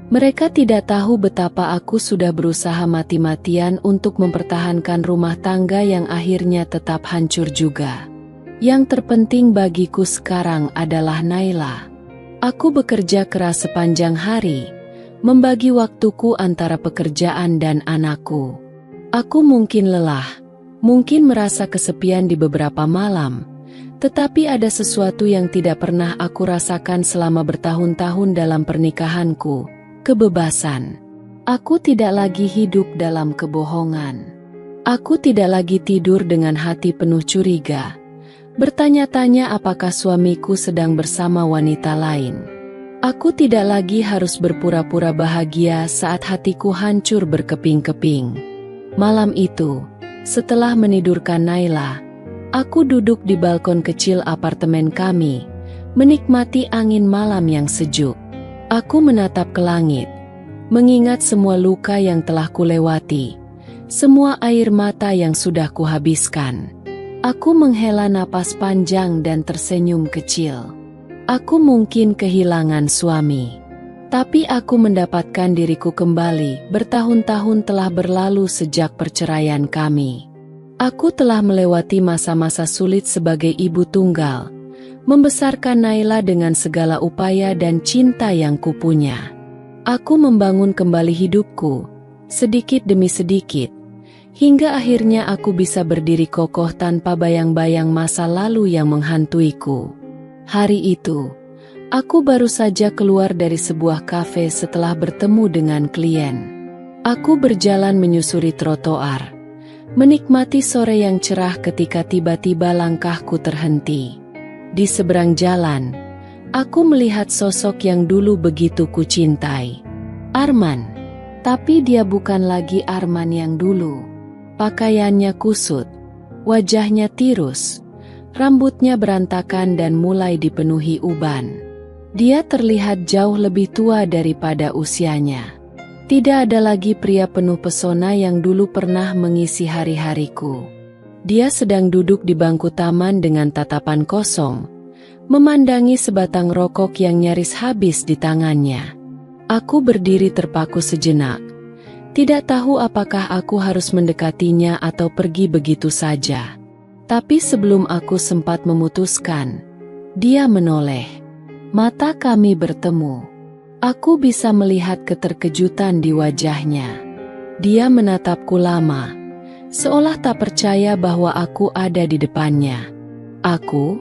Mereka tidak tahu betapa aku sudah berusaha mati-matian untuk mempertahankan rumah tangga yang akhirnya tetap hancur juga. Yang terpenting bagiku sekarang adalah Naila. Aku bekerja keras sepanjang hari, membagi waktuku antara pekerjaan dan anakku. Aku mungkin lelah, mungkin merasa kesepian di beberapa malam, tetapi ada sesuatu yang tidak pernah aku rasakan selama bertahun-tahun dalam pernikahanku, kebebasan. Aku tidak lagi hidup dalam kebohongan. Aku tidak lagi tidur dengan hati penuh curiga, bertanya-tanya apakah suamiku sedang bersama wanita lain. Aku tidak lagi harus berpura-pura bahagia saat hatiku hancur berkeping-keping. Malam itu, setelah menidurkan Naila, aku duduk di balkon kecil apartemen kami, menikmati angin malam yang sejuk. Aku menatap ke langit, mengingat semua luka yang telah kulewati, semua air mata yang sudah kuhabiskan. Aku menghela napas panjang dan tersenyum kecil. Aku mungkin kehilangan suami, tapi aku mendapatkan diriku kembali. Bertahun-tahun telah berlalu sejak perceraian kami. Aku telah melewati masa-masa sulit sebagai ibu tunggal, membesarkan Naila dengan segala upaya dan cinta yang kupunya. Aku membangun kembali hidupku, sedikit demi sedikit, hingga akhirnya aku bisa berdiri kokoh tanpa bayang-bayang masa lalu yang menghantuiku. Hari itu, aku baru saja keluar dari sebuah kafe setelah bertemu dengan klien. Aku berjalan menyusuri trotoar, menikmati sore yang cerah ketika tiba-tiba langkahku terhenti. Di seberang jalan, aku melihat sosok yang dulu begitu kucintai. Arman. Tapi dia bukan lagi Arman yang dulu. Pakaiannya kusut, wajahnya tirus, rambutnya berantakan dan mulai dipenuhi uban. Dia terlihat jauh lebih tua daripada usianya. Tidak ada lagi pria penuh pesona yang dulu pernah mengisi hari-hariku. Dia sedang duduk di bangku taman dengan tatapan kosong, memandangi sebatang rokok yang nyaris habis di tangannya. Aku berdiri terpaku sejenak, tidak tahu apakah aku harus mendekatinya atau pergi begitu saja. Tapi sebelum aku sempat memutuskan, dia menoleh. Mata kami bertemu. Aku bisa melihat keterkejutan di wajahnya. Dia menatapku lama, seolah tak percaya bahwa aku ada di depannya. Aku,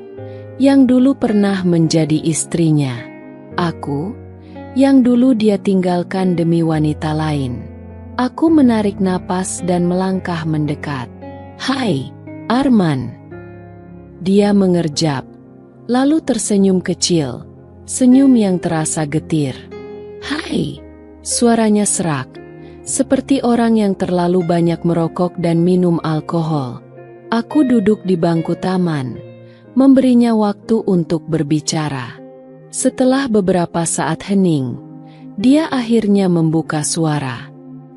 yang dulu pernah menjadi istrinya. Aku, yang dulu dia tinggalkan demi wanita lain. Aku menarik napas dan melangkah mendekat. "Hai, Arman." Dia mengerjap, lalu tersenyum kecil, senyum yang terasa getir. "Hai." Suaranya serak, seperti orang yang terlalu banyak merokok dan minum alkohol. Aku duduk di bangku taman, memberinya waktu untuk berbicara. Setelah beberapa saat hening, dia akhirnya membuka suara.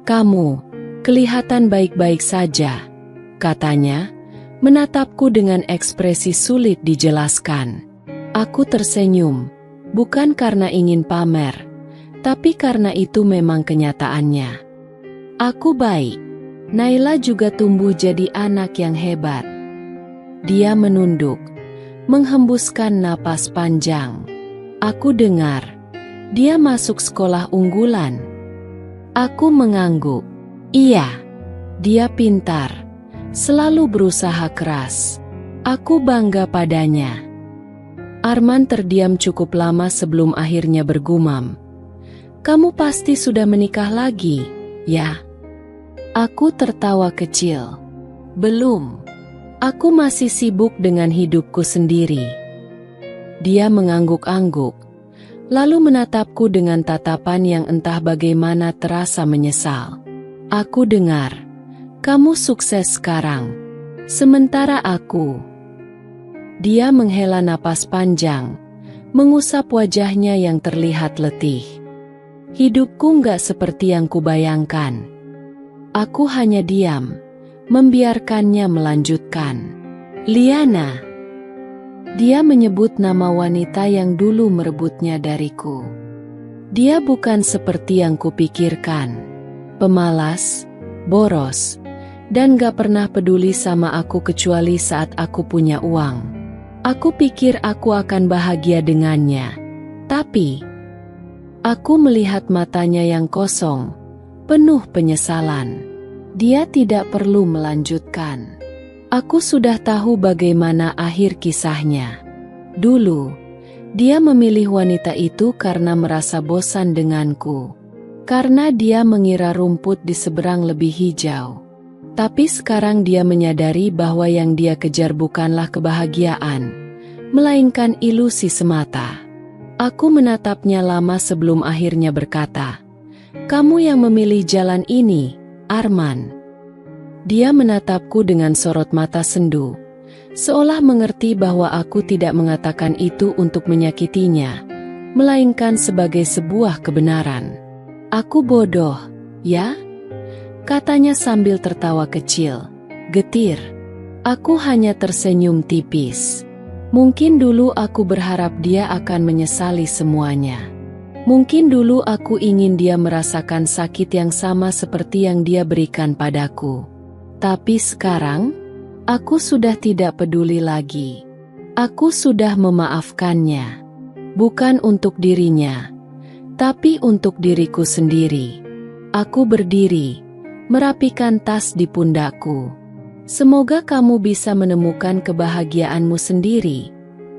"Kamu kelihatan baik-baik saja," katanya, menatapku dengan ekspresi sulit dijelaskan. Aku tersenyum, bukan karena ingin pamer, tapi karena itu memang kenyataannya. "Aku baik. Naila juga tumbuh jadi anak yang hebat." Dia menunduk, menghembuskan napas panjang. Aku dengar, dia masuk sekolah unggulan. Aku mengangguk. Iya, dia pintar, selalu berusaha keras. Aku bangga padanya. Arman terdiam cukup lama sebelum akhirnya bergumam. "Kamu pasti sudah menikah lagi, ya?" Aku tertawa kecil. "Belum. Aku masih sibuk dengan hidupku sendiri." Dia mengangguk-angguk, lalu menatapku dengan tatapan yang entah bagaimana terasa menyesal. "Aku dengar, kamu sukses sekarang. Sementara aku..." Dia menghela napas panjang, mengusap wajahnya yang terlihat letih. "Hidupku nggak seperti yang kubayangkan." Aku hanya diam, membiarkannya melanjutkan. "Liana." Dia menyebut nama wanita yang dulu merebutnya dariku. "Dia bukan seperti yang kupikirkan. Pemalas, boros, dan gak pernah peduli sama aku kecuali saat aku punya uang. Aku pikir aku akan bahagia dengannya. Tapi aku melihat matanya yang kosong, penuh penyesalan. Dia tidak perlu melanjutkan. Aku sudah tahu bagaimana akhir kisahnya. Dulu, dia memilih wanita itu karena merasa bosan denganku. Karena dia mengira rumput di seberang lebih hijau. Tapi sekarang dia menyadari bahwa yang dia kejar bukanlah kebahagiaan, melainkan ilusi semata. Aku menatapnya lama sebelum akhirnya berkata, "Kamu yang memilih jalan ini, Arman." Dia menatapku dengan sorot mata sendu, seolah mengerti bahwa aku tidak mengatakan itu untuk menyakitinya, melainkan sebagai sebuah kebenaran. "Aku bodoh, ya?" katanya sambil tertawa kecil, getir. Aku hanya tersenyum tipis. Mungkin dulu aku berharap dia akan menyesali semuanya. Mungkin dulu aku ingin dia merasakan sakit yang sama seperti yang dia berikan padaku. Tapi sekarang, aku sudah tidak peduli lagi. Aku sudah memaafkannya. Bukan untuk dirinya, tapi untuk diriku sendiri. Aku berdiri, merapikan tas di pundakku. Semoga kamu bisa menemukan kebahagiaanmu sendiri,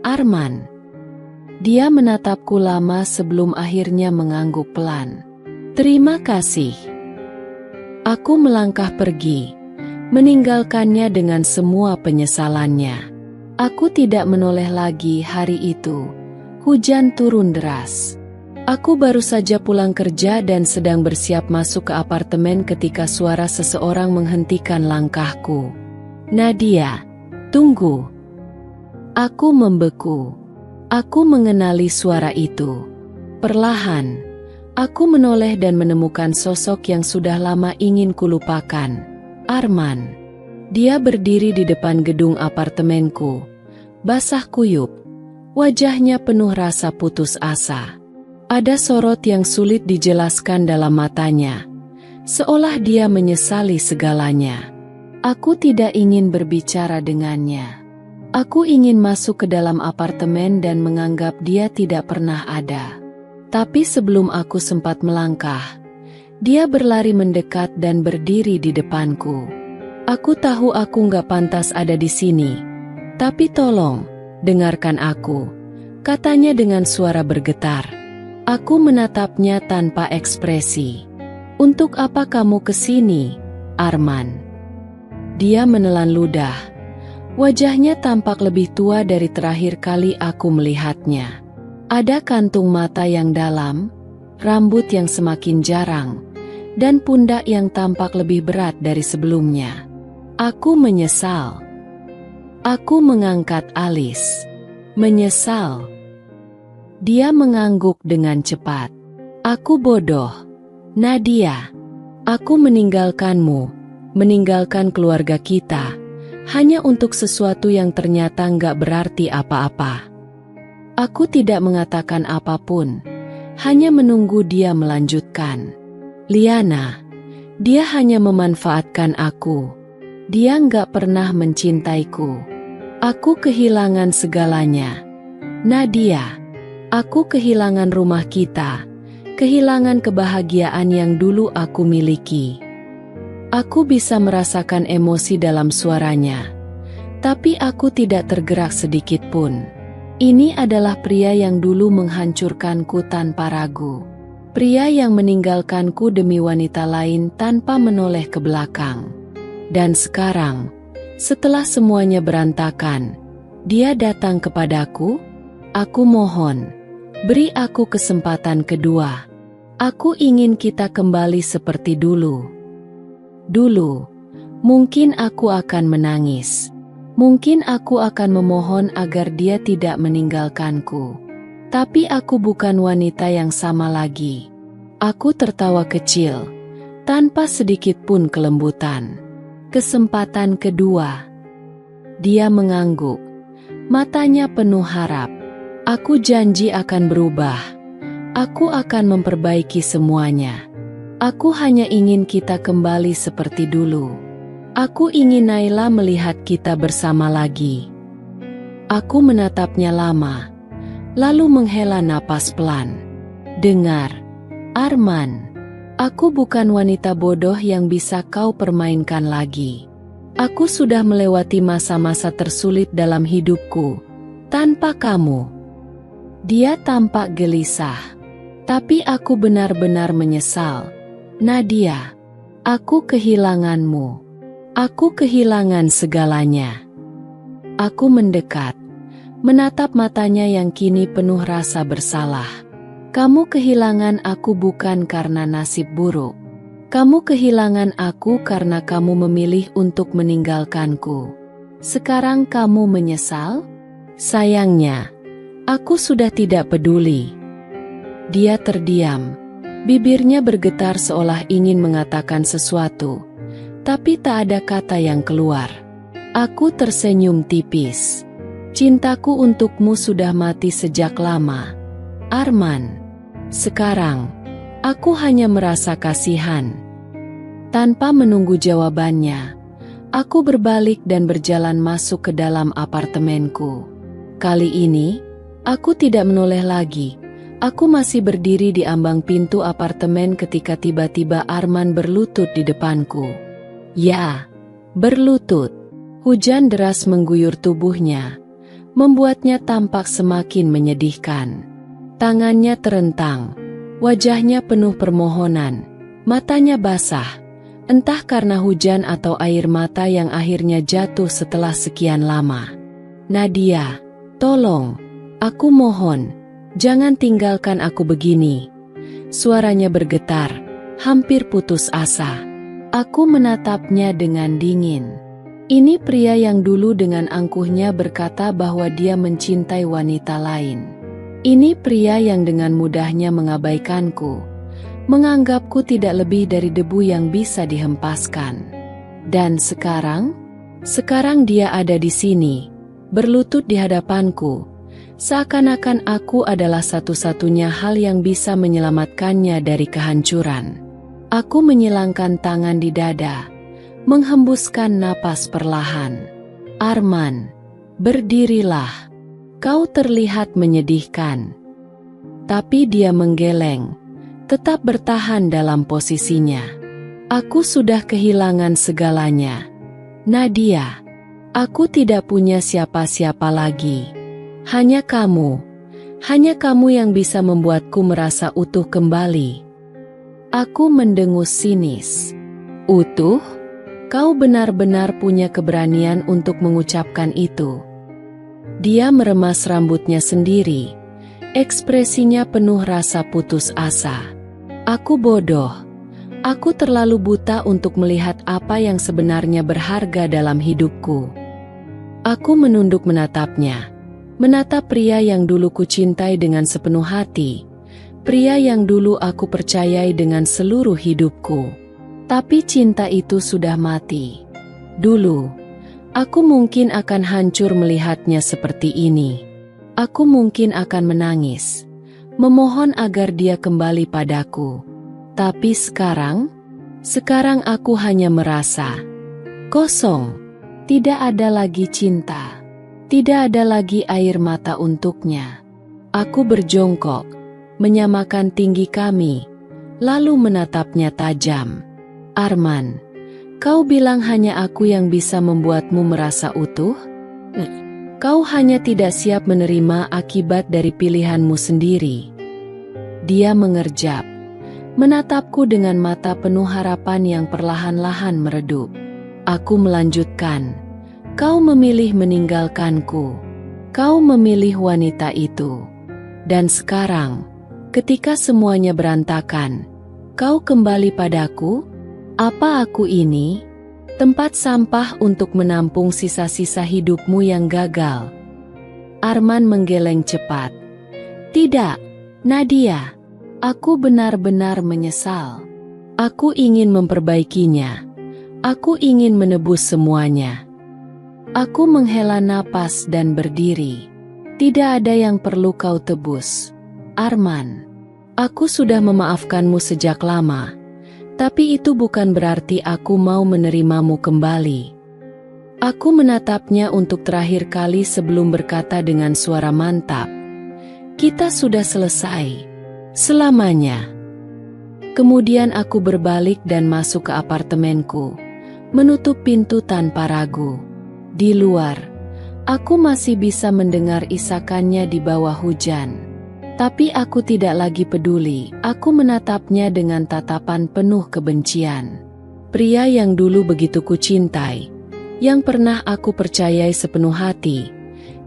Arman. Dia menatapku lama sebelum akhirnya mengangguk pelan. Terima kasih. Aku melangkah pergi, meninggalkannya dengan semua penyesalannya. Aku tidak menoleh lagi hari itu. Hujan turun deras. Aku baru saja pulang kerja dan sedang bersiap masuk ke apartemen ketika suara seseorang menghentikan langkahku. Nadia, tunggu. Aku membeku. Aku mengenali suara itu. Perlahan, aku menoleh dan menemukan sosok yang sudah lama ingin kulupakan. Arman. Dia berdiri di depan gedung apartemenku. Basah kuyup. Wajahnya penuh rasa putus asa. Ada sorot yang sulit dijelaskan dalam matanya. Seolah dia menyesali segalanya. Aku tidak ingin berbicara dengannya. Aku ingin masuk ke dalam apartemen dan menganggap dia tidak pernah ada. Tapi sebelum aku sempat melangkah, dia berlari mendekat dan berdiri di depanku. Aku tahu aku nggak pantas ada di sini. Tapi tolong, dengarkan aku, katanya dengan suara bergetar. Aku menatapnya tanpa ekspresi. Untuk apa kamu kesini, Arman? Dia menelan ludah. Wajahnya tampak lebih tua dari terakhir kali aku melihatnya. Ada kantung mata yang dalam, rambut yang semakin jarang, dan pundak yang tampak lebih berat dari sebelumnya. Aku menyesal. Aku mengangkat alis. Menyesal. Dia mengangguk dengan cepat. Aku bodoh. Nadia. Aku meninggalkanmu, meninggalkan keluarga kita, hanya untuk sesuatu yang ternyata nggak berarti apa-apa. Aku tidak mengatakan apapun, hanya menunggu dia melanjutkan. Liana, dia hanya memanfaatkan aku. Dia nggak pernah mencintaiku. Aku kehilangan segalanya. Nadia, aku kehilangan rumah kita, kehilangan kebahagiaan yang dulu aku miliki. Aku bisa merasakan emosi dalam suaranya, tapi aku tidak tergerak sedikit pun. Ini adalah pria yang dulu menghancurkanku tanpa ragu. Pria yang meninggalkanku demi wanita lain tanpa menoleh ke belakang. Dan sekarang, setelah semuanya berantakan, dia datang kepadaku. Aku mohon, beri aku kesempatan kedua. Aku ingin kita kembali seperti dulu. Dulu, mungkin aku akan menangis. Mungkin aku akan memohon agar dia tidak meninggalkanku. Tapi aku bukan wanita yang sama lagi. Aku tertawa kecil, tanpa sedikit pun kelembutan. Kesempatan kedua. Dia mengangguk. Matanya penuh harap. Aku janji akan berubah. Aku akan memperbaiki semuanya. Aku hanya ingin kita kembali seperti dulu. Aku ingin Naila melihat kita bersama lagi. Aku menatapnya lama, lalu menghela napas pelan. Dengar, Arman. Aku bukan wanita bodoh yang bisa kau permainkan lagi. Aku sudah melewati masa-masa tersulit dalam hidupku, tanpa kamu. Dia tampak gelisah. Tapi aku benar-benar menyesal. Nadia, aku kehilanganmu. Aku kehilangan segalanya. Aku mendekat, menatap matanya yang kini penuh rasa bersalah. Kamu kehilangan aku bukan karena nasib buruk. Kamu kehilangan aku karena kamu memilih untuk meninggalkanku. Sekarang kamu menyesal? Sayangnya, aku sudah tidak peduli. Dia terdiam. Bibirnya bergetar seolah ingin mengatakan sesuatu. Tapi tak ada kata yang keluar. Aku tersenyum tipis. Cintaku untukmu sudah mati sejak lama, Arman. Sekarang, aku hanya merasa kasihan. Tanpa menunggu jawabannya, aku berbalik dan berjalan masuk ke dalam apartemenku. Kali ini, aku tidak menoleh lagi. Aku masih berdiri di ambang pintu apartemen ketika tiba-tiba Arman berlutut di depanku. Ya, berlutut. Hujan deras mengguyur tubuhnya, membuatnya tampak semakin menyedihkan. Tangannya terentang, wajahnya penuh permohonan, matanya basah, entah karena hujan atau air mata yang akhirnya jatuh setelah sekian lama. Nadia, tolong, aku mohon, jangan tinggalkan aku begini. Suaranya bergetar, hampir putus asa. Aku menatapnya dengan dingin. Ini pria yang dulu dengan angkuhnya berkata bahwa dia mencintai wanita lain. Ini pria yang dengan mudahnya mengabaikanku, menganggapku tidak lebih dari debu yang bisa dihempaskan. Dan sekarang dia ada di sini, berlutut di hadapanku, seakan-akan aku adalah satu-satunya hal yang bisa menyelamatkannya dari kehancuran. Aku menyilangkan tangan di dada, menghembuskan napas perlahan. Arman, berdirilah. Kau terlihat menyedihkan. Tapi dia menggeleng, tetap bertahan dalam posisinya. Aku sudah kehilangan segalanya. Nadia, aku tidak punya siapa-siapa lagi. Hanya kamu yang bisa membuatku merasa utuh kembali. Aku mendengus sinis. Utuh? Kau benar-benar punya keberanian untuk mengucapkan itu. Dia meremas rambutnya sendiri. Ekspresinya penuh rasa putus asa. Aku bodoh. Aku terlalu buta untuk melihat apa yang sebenarnya berharga dalam hidupku. Aku menunduk menatapnya. Menatap pria yang dulu kucintai dengan sepenuh hati. Pria yang dulu aku percayai dengan seluruh hidupku. Tapi cinta itu sudah mati. Dulu, aku mungkin akan hancur melihatnya seperti ini. Aku mungkin akan menangis, memohon agar dia kembali padaku. Tapi sekarang aku hanya merasa kosong. Tidak ada lagi cinta. Tidak ada lagi air mata untuknya. Aku berjongkok, menyamakan tinggi kami, lalu menatapnya tajam. Arman, kau bilang hanya aku yang bisa membuatmu merasa utuh? Kau hanya tidak siap menerima akibat dari pilihanmu sendiri. Dia mengerjap, menatapku dengan mata penuh harapan yang perlahan-lahan meredup. Aku melanjutkan, kau memilih meninggalkanku. Kau memilih wanita itu. Dan sekarang, ketika semuanya berantakan, kau kembali padaku? Apa aku ini? Tempat sampah untuk menampung sisa-sisa hidupmu yang gagal. Arman menggeleng cepat. Tidak, Nadia. Aku benar-benar menyesal. Aku ingin memperbaikinya. Aku ingin menebus semuanya. Aku menghela napas dan berdiri. Tidak ada yang perlu kau tebus. Arman, aku sudah memaafkanmu sejak lama. Tapi itu bukan berarti aku mau menerimamu kembali. Aku menatapnya untuk terakhir kali sebelum berkata dengan suara mantap. Kita sudah selesai. Selamanya. Kemudian aku berbalik dan masuk ke apartemenku, menutup pintu tanpa ragu. Di luar, aku masih bisa mendengar isakannya di bawah hujan. Tapi aku tidak lagi peduli, aku menatapnya dengan tatapan penuh kebencian. Pria yang dulu begitu kucintai, yang pernah aku percayai sepenuh hati,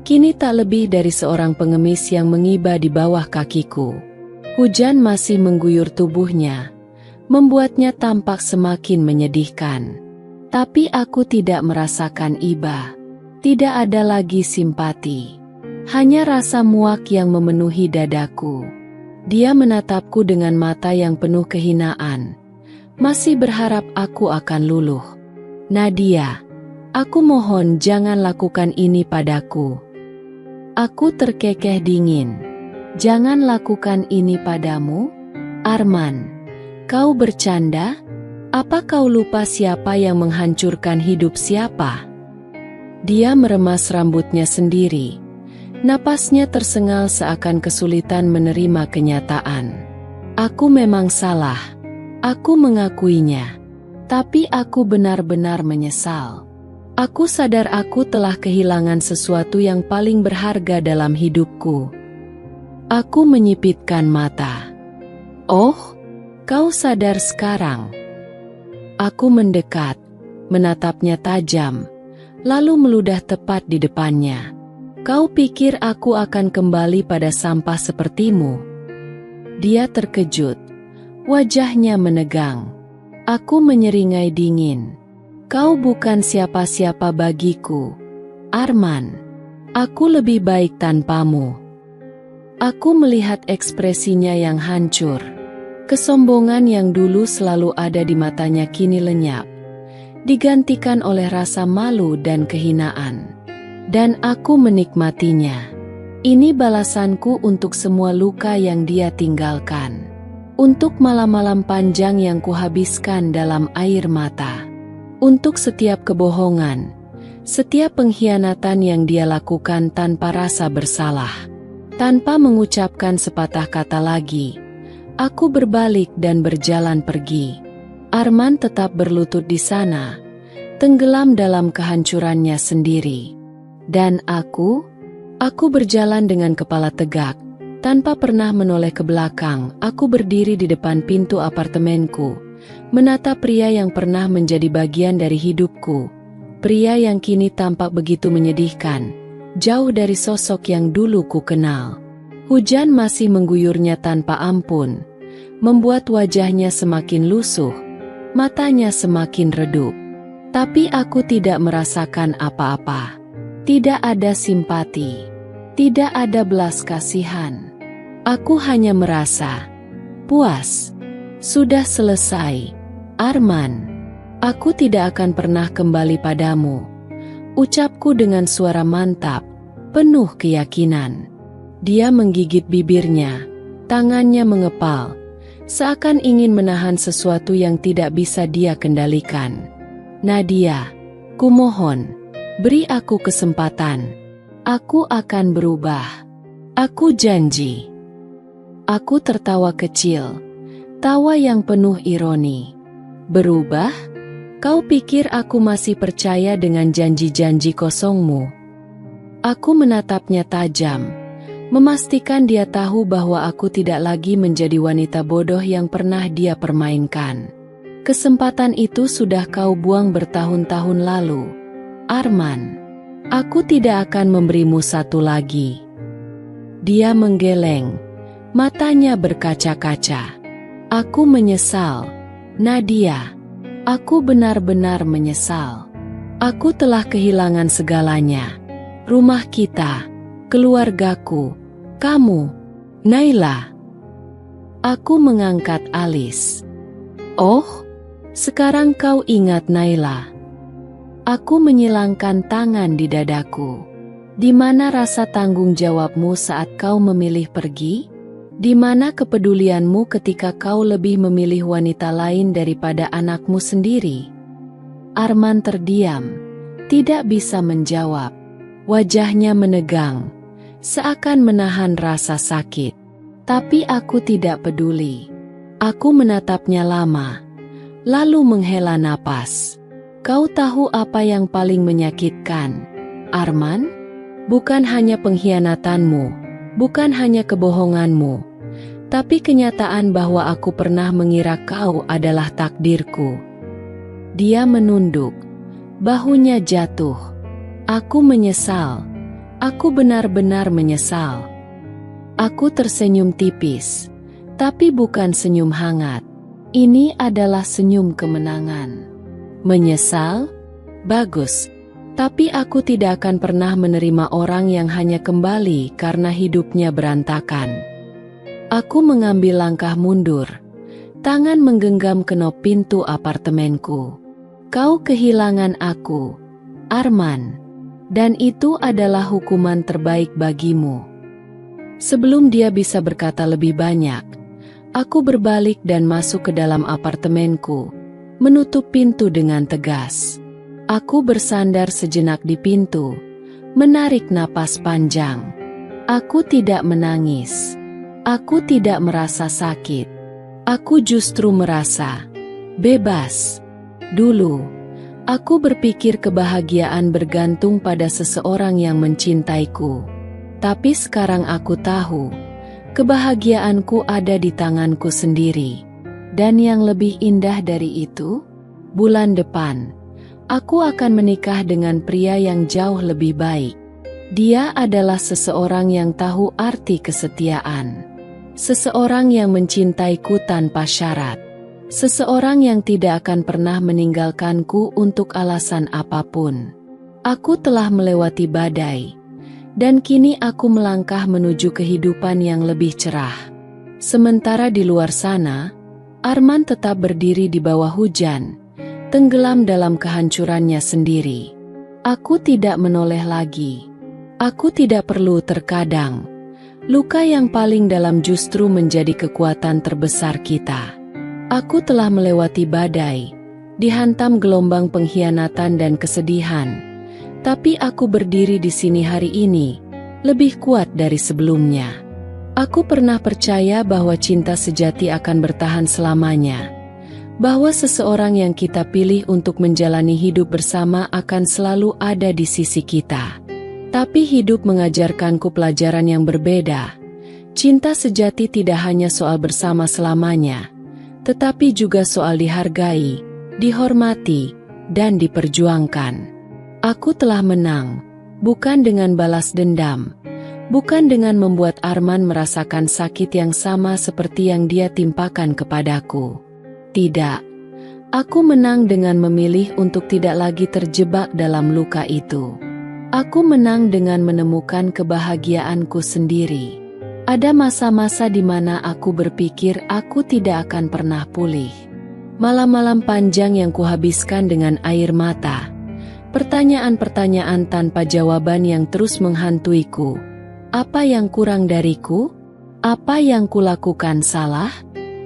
kini tak lebih dari seorang pengemis yang mengiba di bawah kakiku. Hujan masih mengguyur tubuhnya, membuatnya tampak semakin menyedihkan. Tapi aku tidak merasakan iba, tidak ada lagi simpati. Hanya rasa muak yang memenuhi dadaku. Dia menatapku dengan mata yang penuh kehinaan. Masih berharap aku akan luluh. Nadia, aku mohon jangan lakukan ini padaku. Aku terkekeh dingin. Jangan lakukan ini padamu? Arman, kau bercanda? Apa kau lupa siapa yang menghancurkan hidup siapa? Dia meremas rambutnya sendiri. Napasnya tersengal seakan kesulitan menerima kenyataan. Aku memang salah. Aku mengakuinya. Tapi aku benar-benar menyesal. Aku sadar aku telah kehilangan sesuatu yang paling berharga dalam hidupku. Aku menyipitkan mata. Oh, kau sadar sekarang? Aku mendekat, menatapnya tajam, lalu meludah tepat di depannya. Kau pikir aku akan kembali pada sampah sepertimu? Dia terkejut. Wajahnya menegang. Aku menyeringai dingin. Kau bukan siapa-siapa bagiku, Arman. Aku lebih baik tanpamu. Aku melihat ekspresinya yang hancur. Kesombongan yang dulu selalu ada di matanya kini lenyap, digantikan oleh rasa malu dan kehinaan. Dan aku menikmatinya. Ini balasanku untuk semua luka yang dia tinggalkan. Untuk malam-malam panjang yang kuhabiskan dalam air mata. Untuk setiap kebohongan, setiap pengkhianatan yang dia lakukan tanpa rasa bersalah. Tanpa mengucapkan sepatah kata lagi, aku berbalik dan berjalan pergi. Arman tetap berlutut di sana, tenggelam dalam kehancurannya sendiri. Dan aku berjalan dengan kepala tegak, tanpa pernah menoleh ke belakang. Aku berdiri di depan pintu apartemenku, menatap pria yang pernah menjadi bagian dari hidupku. Pria yang kini tampak begitu menyedihkan, jauh dari sosok yang dulu ku kenal. Hujan masih mengguyurnya tanpa ampun, membuat wajahnya semakin lusuh, matanya semakin redup. Tapi aku tidak merasakan apa-apa. Tidak ada simpati, tidak ada belas kasihan. Aku hanya merasa puas. Sudah selesai, Arman. Aku tidak akan pernah kembali padamu. Ucapku dengan suara mantap, penuh keyakinan. Dia menggigit bibirnya, tangannya mengepal, seakan ingin menahan sesuatu yang tidak bisa dia kendalikan. Nadia, kumohon, beri aku kesempatan. Aku akan berubah. Aku janji. Aku tertawa kecil, tawa yang penuh ironi. Berubah? Kau pikir aku masih percaya dengan janji-janji kosongmu? Aku menatapnya tajam, memastikan dia tahu bahwa aku tidak lagi menjadi wanita bodoh yang pernah dia permainkan. Kesempatan itu sudah kau buang bertahun-tahun lalu, Arman. Aku tidak akan memberimu satu lagi. Dia menggeleng, matanya berkaca-kaca. Aku menyesal, Nadia. Aku benar-benar menyesal. Aku telah kehilangan segalanya. Rumah kita, keluargaku, kamu, Naila. Aku mengangkat alis. Oh, sekarang kau ingat Naila. Aku menyilangkan tangan di dadaku. Di mana rasa tanggung jawabmu saat kau memilih pergi? Di mana kepedulianmu ketika kau lebih memilih wanita lain daripada anakmu sendiri? Arman terdiam, tidak bisa menjawab. Wajahnya menegang, seakan menahan rasa sakit. Tapi aku tidak peduli. Aku menatapnya lama, lalu menghela napas. Kau tahu apa yang paling menyakitkan, Arman? Bukan hanya pengkhianatanmu, bukan hanya kebohonganmu, tapi kenyataan bahwa aku pernah mengira kau adalah takdirku. Dia menunduk, bahunya jatuh. Aku menyesal. Aku benar-benar menyesal. Aku tersenyum tipis, tapi bukan senyum hangat. Ini adalah senyum kemenangan. Menyesal? Bagus. Tapi aku tidak akan pernah menerima orang yang hanya kembali karena hidupnya berantakan. Aku mengambil langkah mundur. Tangan menggenggam kenop pintu apartemenku. Kau kehilangan aku, Arman. Dan itu adalah hukuman terbaik bagimu. Sebelum dia bisa berkata lebih banyak, aku berbalik dan masuk ke dalam apartemenku, menutup pintu dengan tegas. Aku bersandar sejenak di pintu, menarik napas panjang. Aku tidak menangis. Aku tidak merasa sakit. Aku justru merasa bebas. Dulu, aku berpikir kebahagiaan bergantung pada seseorang yang mencintaiku. Tapi sekarang aku tahu, kebahagiaanku ada di tanganku sendiri. Dan yang lebih indah dari itu, bulan depan, aku akan menikah dengan pria yang jauh lebih baik. Dia adalah seseorang yang tahu arti kesetiaan. Seseorang yang mencintaiku tanpa syarat. Seseorang yang tidak akan pernah meninggalkanku untuk alasan apapun. Aku telah melewati badai. Dan kini aku melangkah menuju kehidupan yang lebih cerah. Sementara di luar sana, Arman tetap berdiri di bawah hujan, tenggelam dalam kehancurannya sendiri. Aku tidak menoleh lagi. Aku tidak perlu terkadang. Luka yang paling dalam justru menjadi kekuatan terbesar kita. Aku telah melewati badai, dihantam gelombang pengkhianatan dan kesedihan. Tapi aku berdiri di sini hari ini, lebih kuat dari sebelumnya. Aku pernah percaya bahwa cinta sejati akan bertahan selamanya. Bahwa seseorang yang kita pilih untuk menjalani hidup bersama akan selalu ada di sisi kita. Tapi hidup mengajarkanku pelajaran yang berbeda. Cinta sejati tidak hanya soal bersama selamanya, tetapi juga soal dihargai, dihormati, dan diperjuangkan. Aku telah menang, bukan dengan balas dendam, bukan dengan membuat Arman merasakan sakit yang sama seperti yang dia timpakan kepadaku. Tidak, aku menang dengan memilih untuk tidak lagi terjebak dalam luka itu. Aku menang dengan menemukan kebahagiaanku sendiri. Ada masa-masa di mana aku berpikir aku tidak akan pernah pulih. Malam-malam panjang yang kuhabiskan dengan air mata. Pertanyaan-pertanyaan tanpa jawaban yang terus menghantuiku. Apa yang kurang dariku? Apa yang kulakukan salah?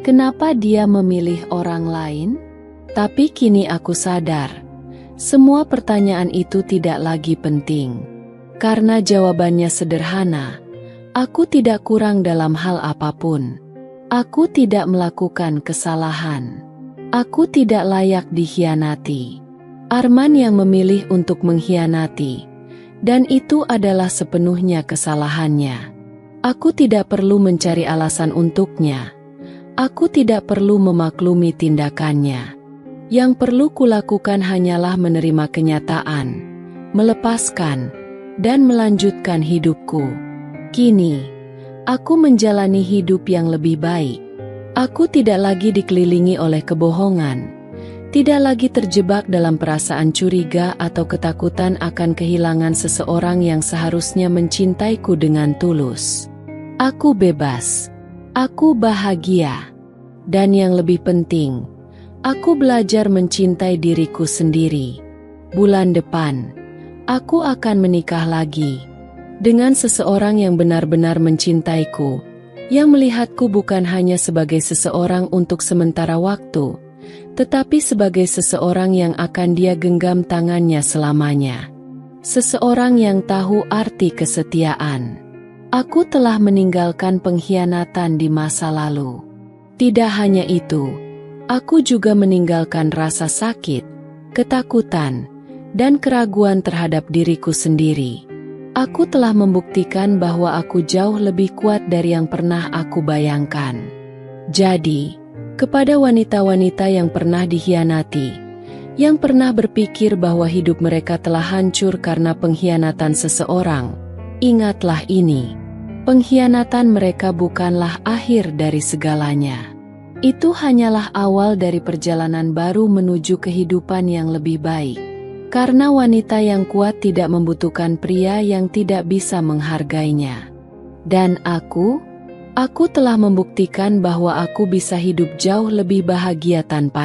Kenapa dia memilih orang lain? Tapi kini aku sadar. Semua pertanyaan itu tidak lagi penting. Karena jawabannya sederhana. Aku tidak kurang dalam hal apapun. Aku tidak melakukan kesalahan. Aku tidak layak dikhianati. Arman yang memilih untuk mengkhianati. Dan itu adalah sepenuhnya kesalahannya. Aku tidak perlu mencari alasan untuknya. Aku tidak perlu memaklumi tindakannya. Yang perlu kulakukan hanyalah menerima kenyataan, melepaskan, dan melanjutkan hidupku. Kini, aku menjalani hidup yang lebih baik. Aku tidak lagi dikelilingi oleh kebohongan, tidak lagi terjebak dalam perasaan curiga atau ketakutan akan kehilangan seseorang yang seharusnya mencintaiku dengan tulus. Aku bebas. Aku bahagia. Dan yang lebih penting, aku belajar mencintai diriku sendiri. Bulan depan, aku akan menikah lagi. Dengan seseorang yang benar-benar mencintaiku. Yang melihatku bukan hanya sebagai seseorang untuk sementara waktu. Tetapi sebagai seseorang yang akan dia genggam tangannya selamanya. Seseorang yang tahu arti kesetiaan. Aku telah meninggalkan pengkhianatan di masa lalu. Tidak hanya itu, aku juga meninggalkan rasa sakit, ketakutan, dan keraguan terhadap diriku sendiri. Aku telah membuktikan bahwa aku jauh lebih kuat dari yang pernah aku bayangkan. Jadi, kepada wanita-wanita yang pernah dikhianati, yang pernah berpikir bahwa hidup mereka telah hancur karena pengkhianatan seseorang, ingatlah ini. Pengkhianatan mereka bukanlah akhir dari segalanya. Itu hanyalah awal dari perjalanan baru menuju kehidupan yang lebih baik. Karena wanita yang kuat tidak membutuhkan pria yang tidak bisa menghargainya. Dan aku telah membuktikan bahwa aku bisa hidup jauh lebih bahagia tanpa